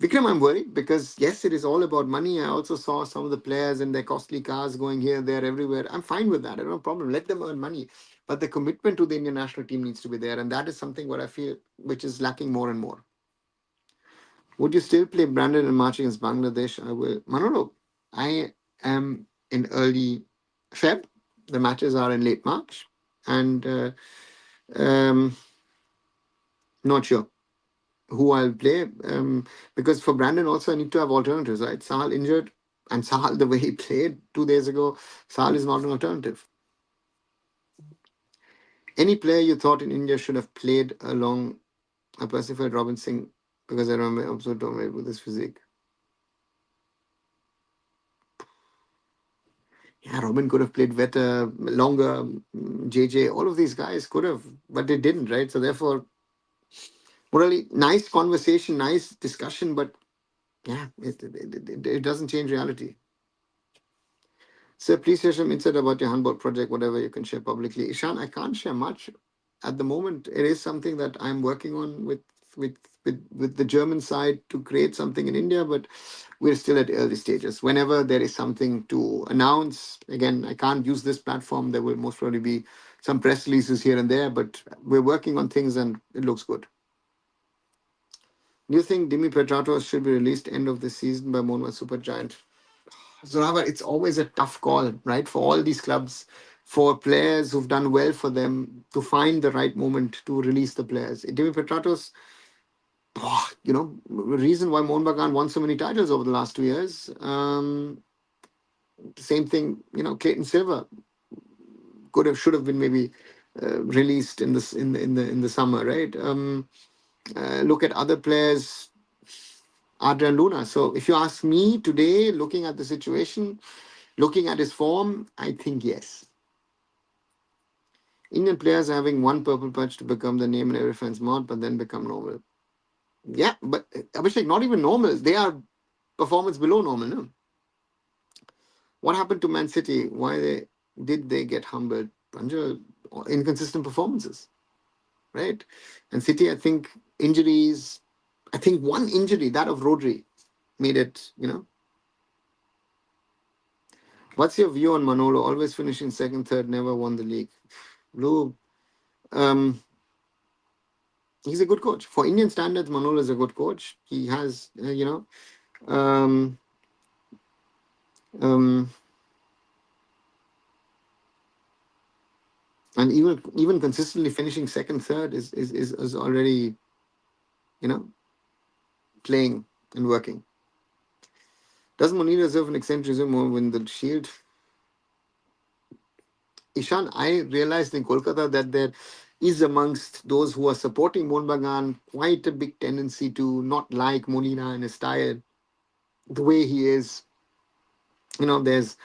Vikram, I'm worried because yes, it is all about money. I also saw some of the players and their costly cars going here, there, everywhere. I'm fine with that. I don't have a problem. Let them earn money. But the commitment to the Indian national team needs to be there. And that is something what I feel which is lacking more and more. Would you still play Brandon and March against Bangladesh? I will. Manolo, I am in early Feb. The matches are in late March. And um, not sure who I'll play. Because for Brandon also, I need to have alternatives, right? Sahal injured. And Sahal, the way he played 2 days ago, Sahal is not an alternative. Any player you thought in India should have played along a Pacified Robin Singh? Because I remember observed with his physique. Yeah, Robin could have played better, longer. JJ, all of these guys could have, but they didn't, right? So therefore, really nice conversation, nice discussion, but yeah, it doesn't change reality. So please share some insight about your handball project, whatever you can share publicly. Ishan, I can't share much at the moment. It is something that I'm working on with with the German side to create something in India, but we're still at early stages. Whenever there is something to announce, again, I can't use this platform. There will most probably be some press releases here and there, but we're working on things and it looks good. Do you think Dimi Petratos should be released end of the season by Monwa Supergiant? Zoravar, it's always a tough call, right? For all these clubs, for players who've done well for them to find the right moment to release the players. Dimi Petratos, reason why Mohun Bagan won so many titles over the last 2 years. Same thing, Clayton Silver should have been maybe released in this in the summer, right? Look at other players, Adrian Luna. So if you ask me today, looking at the situation, looking at his form, I think yes. Indian players are having one purple patch to become the name in every fan's mouth, but then become normal. Yeah, but Abhishek, not even normal. They are performance below normal. No? What happened to Man City? Did they get humbled? Pranjal, inconsistent performances, right? And City, I think injuries. I think one injury, that of Rodri, made it. What's your view on Manolo? Always finishing second, third, never won the league. Blue, um, he's a good coach. For Indian standards, Manolo is a good coach. He has, um, um, and even consistently finishing second, third is already, you know, playing and working. Does Mourinho deserve an eccentricism or win the Shield? Ishan, I realized in Kolkata that there is amongst those who are supporting Mohun Bagan quite a big tendency to not like Molina and his style, the way he is. There's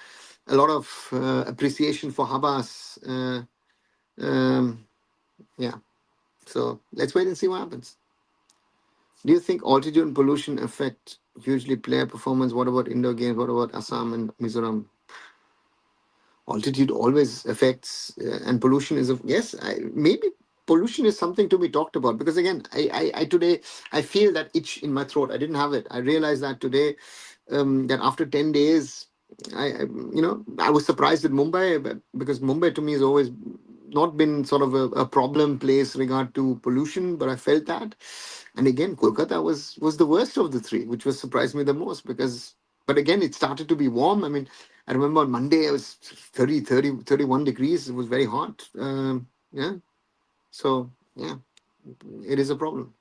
a lot of appreciation for Habas. Um, yeah, so let's wait and see what happens. Do you think altitude and pollution affect hugely player performance? What about indoor games? What about Assam and Mizoram? Altitude always affects, and pollution is yes. Maybe pollution is something to be talked about, because again, I today I feel that itch in my throat. I didn't have it. I realized that today, that after 10 days, I was surprised at Mumbai, because Mumbai to me has always not been sort of a problem place regard to pollution, but I felt that. And again, Kolkata was the worst of the three, which was surprised me the most, because but again, it started to be warm. I mean, I remember on Monday it was 31 degrees. It was very hot. Yeah. So yeah, it is a problem.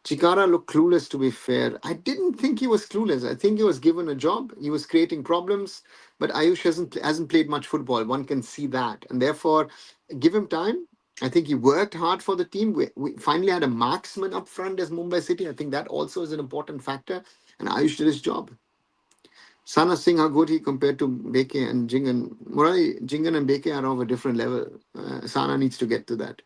Chikara looked clueless, to be fair. I didn't think he was clueless. I think he was given a job. He was creating problems, but Ayush hasn't played much football. One can see that, and therefore, give him time. I think he worked hard for the team. We finally had a marksman up front as Mumbai City. I think that also is an important factor, and Ayush did his job. Sana Singh, how good he compared to Beke and Jingan. Murali, Jingan and Beke are of a different level. Sana needs to get to that.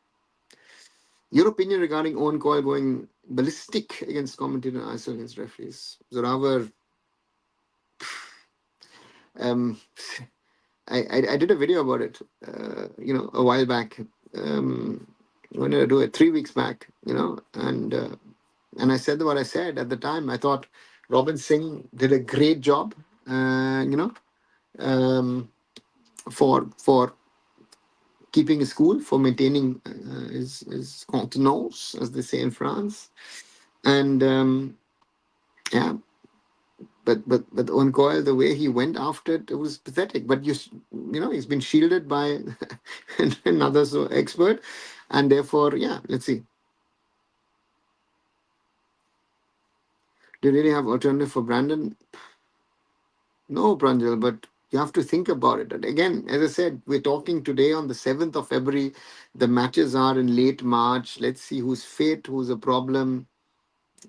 Your opinion regarding Owen Coyle going ballistic against commentator and ISO against referees? Zoravar, um, I did a video about it, a while back. When did I do it? 3 weeks back, and I said what I said at the time. I thought Robin Singh did a great job, um, for keeping his cool, for maintaining his contenance, as they say in France. And yeah, but on Coyle, the way he went after it, it was pathetic. But he's been shielded by another expert, and therefore, yeah, let's see. Do you really have alternative for Brandon? No, Pranjal, but you have to think about it. And again, as I said, we're talking today on the 7th of February. The matches are in late March. Let's see who's fit, who's a problem.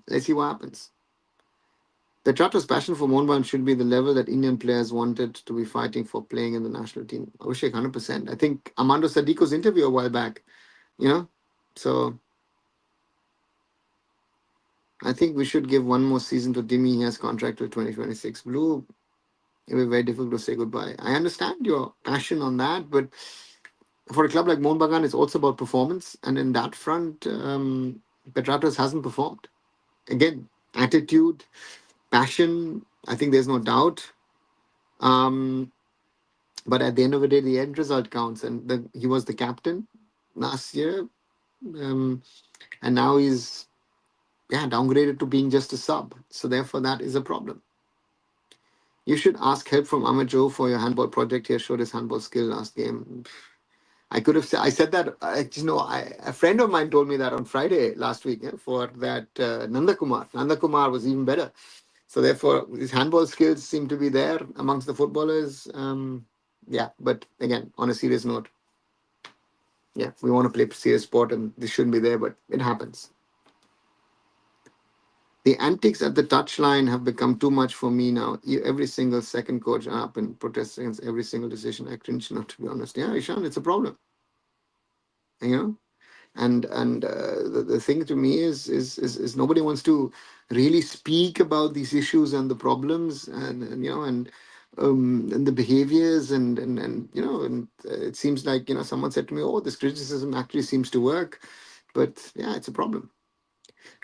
Let's see what happens. The Chatra's passion for Mohun should be the level that Indian players wanted to be fighting for playing in the national team. Abhishek, 100%. I think Armando Sadico's interview a while back, so I think we should give one more season to Timmy. He has contract till 2026. Blue, it will be very difficult to say goodbye. I understand your passion on that, but for a club like Mohun Bagan, it's also about performance. And in that front, Petratos hasn't performed. Again, attitude, passion, I think there's no doubt. But at the end of the day, the end result counts. And he was the captain last year. Um, and now he's downgraded to being just a sub. So therefore, that is a problem. You should ask help from Ahmed Joe for your handball project. He showed his handball skill last game. I could have said, I said that, a friend of mine told me that on Friday last week, for that Nanda Kumar. Nanda Kumar was even better. So therefore, his handball skills seem to be there amongst the footballers. Yeah, but again, on a serious note, yeah, we want to play serious sport and this shouldn't be there, but it happens. The antics at the touchline have become too much for me now. Every single second coach up and protest against every single decision. I cringe not to be honest. Yeah, Ishan, it's a problem. You know, the thing to me is nobody wants to really speak about these issues and the problems and and the behaviors and it seems like someone said to me, oh, this criticism actually seems to work, but yeah, it's a problem.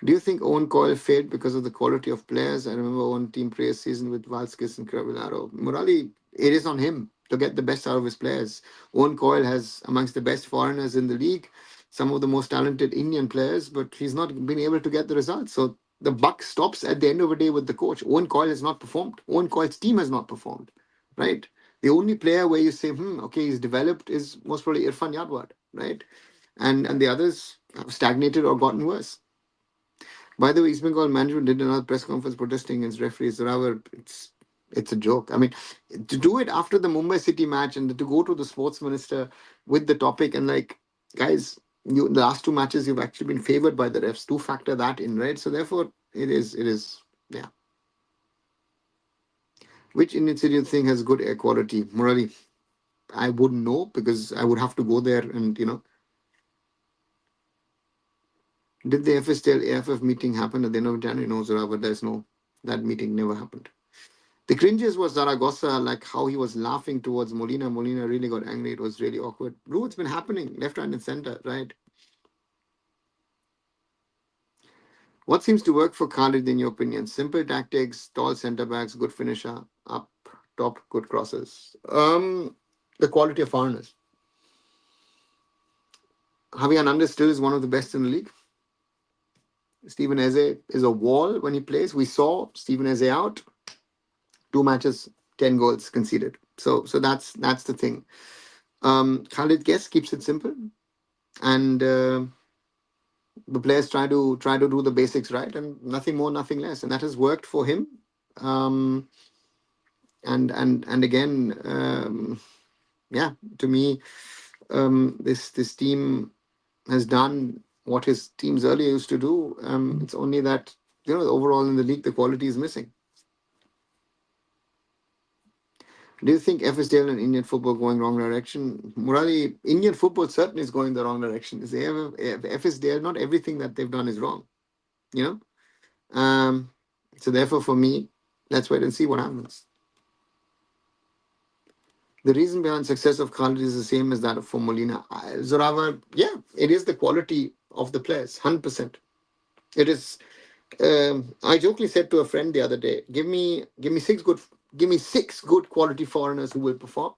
Do you think Owen Coyle failed because of the quality of players? I remember Owen team praise season with Valskis and Cravillaro. Morali, it is on him to get the best out of his players. Owen Coyle has amongst the best foreigners in the league, some of the most talented Indian players, but he's not been able to get the results. So the buck stops at the end of the day with the coach. Owen Coyle has not performed. Owen Coyle's team has not performed, right? The only player where you say, okay, he's developed is most probably Irfan Yadwad, right? And the others have stagnated or gotten worse. By the way, East Bengal management did another press conference protesting against referees. However, it's a joke. I mean, to do it after the Mumbai City match and to go to the sports minister with the topic and like, guys, the last two matches you've actually been favored by the refs. Do factor that in, right? So therefore, it is, yeah. Which Indian city do you think has good air quality? Morally, I wouldn't know because I would have to go there and did the FSTL AIFF meeting happen at the end of January? No, Zara, but there's no, that meeting never happened. The cringes was Zaragoza, like how he was laughing towards Molina. Molina really got angry. It was really awkward. Bro, it's been happening left, right, and center, right? What seems to work for Khalid in your opinion? Simple tactics, tall centre backs, good finisher, up top, good crosses. The quality of foreigners. Javi Hernandez still is one of the best in the league. Stephen Eze is a wall when he plays. We saw Stephen Eze out, 2 matches, 10 goals conceded. So that's the thing. Khalid Guest keeps it simple, and the players try to do the basics right, and nothing more, nothing less, and that has worked for him. Um, and again, yeah, to me, this team has done what his teams earlier used to do. It's only that overall in the league the quality is missing. Do you think FSDL and Indian football going wrong direction? Murali, Indian football certainly is going the wrong direction. Is they have FSDL? Not everything that they've done is wrong. You know. So therefore, for me, let's wait and see what happens. The reason behind success of Khalid is the same as that of for Molina. Zoravar, yeah, it is the quality of the players, 100%. It is. I jokingly said to a friend the other day, give me six good quality foreigners who will perform.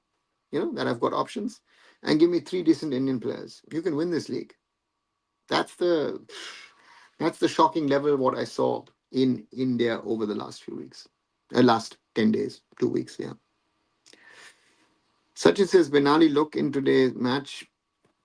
That I've got options, and give me three decent Indian players. You can win this league. That's the that's the shocking level of what I saw in India over the last few weeks, last 10 days, 2 weeks. Yeah. Sachin says Benali look in today's match.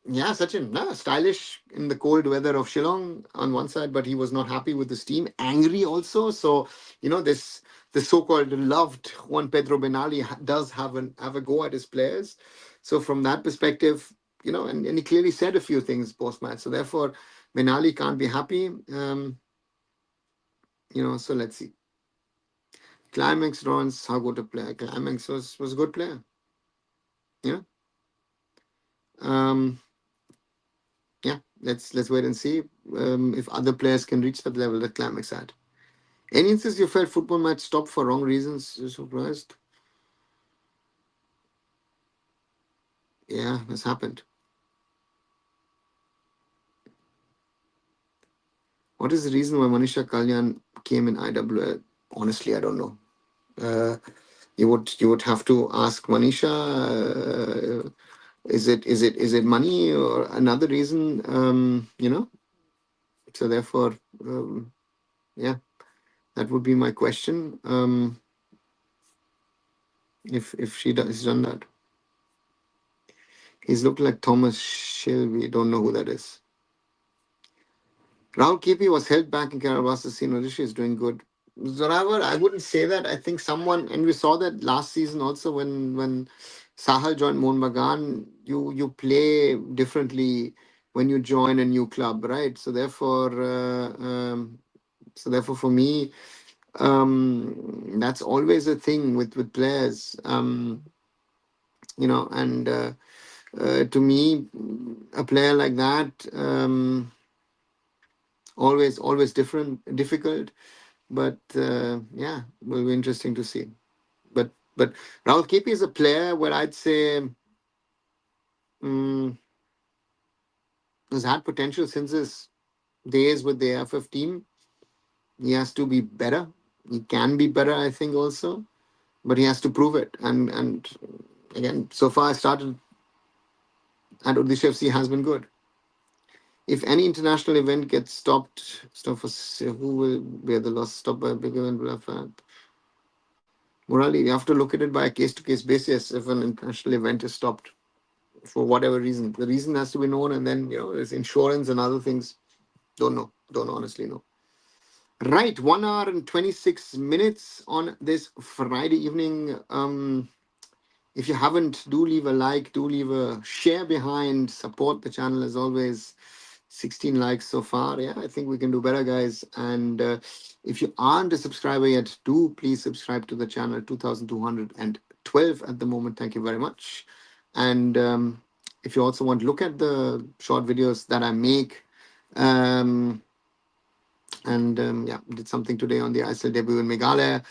Yeah, Sachin, stylish in the cold weather of Shillong on one side, but he was not happy with his team. Angry also. So this so-called loved Juan Pedro Benali does have a go at his players. So from that perspective, and he clearly said a few things post match. So therefore, Benali can't be happy. So let's see. Climax runs, how good a player. Climax was a good player. Yeah. Um, yeah, let's wait and see if other players can reach that level that Climax had. Any instance you felt football match stopped for wrong reasons? You're surprised? Yeah, that's happened. What is the reason why Manisha Kalyan came in IWL? Honestly, I don't know. Uh, you would have to ask Manisha. Is it money or another reason? So therefore, yeah, that would be my question. If she has done that. He's looked like Thomas Shelby. Don't know who that is. Rahul Kepi was held back in Kerala Blasters. Seen Rishi is doing good. Zoravar, I wouldn't say that. I think someone, and we saw that last season also when Sahal joined Mohun Bagan, you play differently when you join a new club, right? So therefore, for me, that's always a thing with players. And to me, a player like that, always difficult, but yeah, will be interesting to see. But Rahul Kepi is a player where I'd say um, has had potential since his days with the AIFF team. He has to be better. He can be better, I think, also, but he has to prove it. And again, so far I started at Odisha FC has been good. If any international event gets stop for who will bear the loss? Stop by a big event. Blah, blah. Morally, you have to look at it by a case to case basis. If an international event is stopped for whatever reason, the reason has to be known, and then there's insurance and other things. Don't honestly know. Right, 1 hour and 26 minutes on this Friday evening. If you haven't, do leave a like, do leave a share behind, support the channel as always. 16 likes so far. Yeah, I think we can do better, guys. And if you aren't a subscriber yet, do please subscribe to the channel. 2212 at the moment. Thank you very much. And if you also want to look at the short videos that I make, um, and yeah, did something today on the ISL debut in Meghalaya.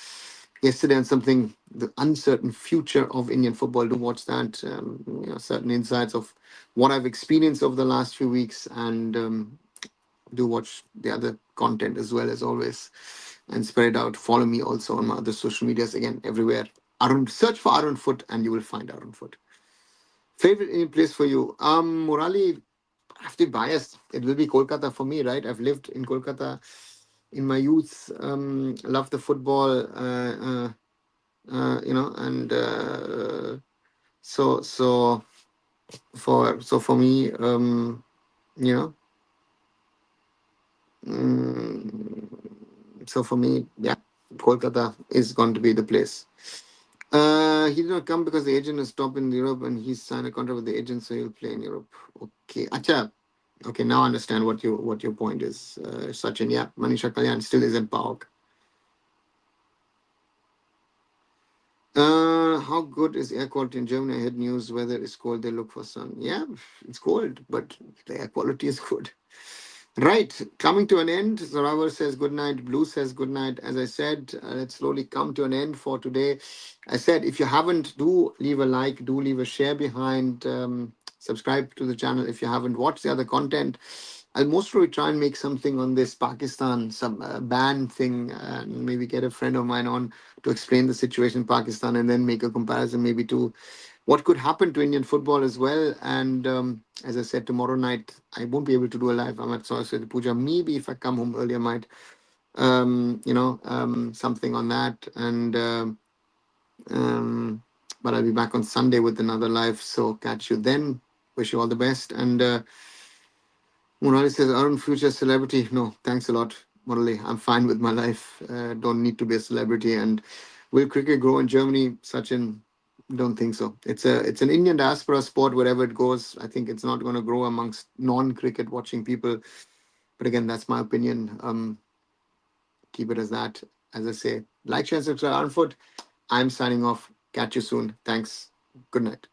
Yesterday on something, the uncertain future of Indian football. Do watch that. Certain insights of what I've experienced over the last few weeks, and do watch the other content as well as always, and spread it out. Follow me also on my other social medias. Again, everywhere. Search for Arun Foot, and you will find Arun Foot. Favorite Indian place for you? Murali, I have to be biased. It will be Kolkata for me, right? I've lived in Kolkata in my youth. Love the football. And so for me, you know, mm, so for me, yeah, Kolkata is going to be the place. He did not come because the agent is top in Europe and he's signed a contract with the agent, so he'll play in Europe. Okay, acha. Okay, now I understand what your point is, Sachin. Yeah, Manisha Kalyan still is in PAOK. How good is air quality in Germany? I heard news weather is cold. They look for sun. Yeah, it's cold, but the air quality is good. Right, coming to an end. Zoravar says good night. Blue says good night. As I said, let's slowly come to an end for today. I said, if you haven't, do leave a like, do leave a share behind. Subscribe to the channel if you haven't watched the other content. I'll most probably try and make something on this Pakistan ban thing, and maybe get a friend of mine on to explain the situation in Pakistan, and then make a comparison maybe to what could happen to Indian football as well. And as I said, tomorrow night I won't be able to do a live. I'm at Saraswati Puja. Maybe if I come home earlier, I might something on that. And but I'll be back on Sunday with another live. So catch you then. Wish you all the best. And Murali says, Arun, future celebrity. No, thanks a lot, Murali. I'm fine with my life. Don't need to be a celebrity. And will cricket grow in Germany? Sachin, don't think so. It's an Indian diaspora sport wherever it goes. I think it's not going to grow amongst non-cricket watching people. But again, that's my opinion. Keep it as that. As I say, like, share, and subscribe. Arun Foot. I'm signing off. Catch you soon. Thanks. Good night.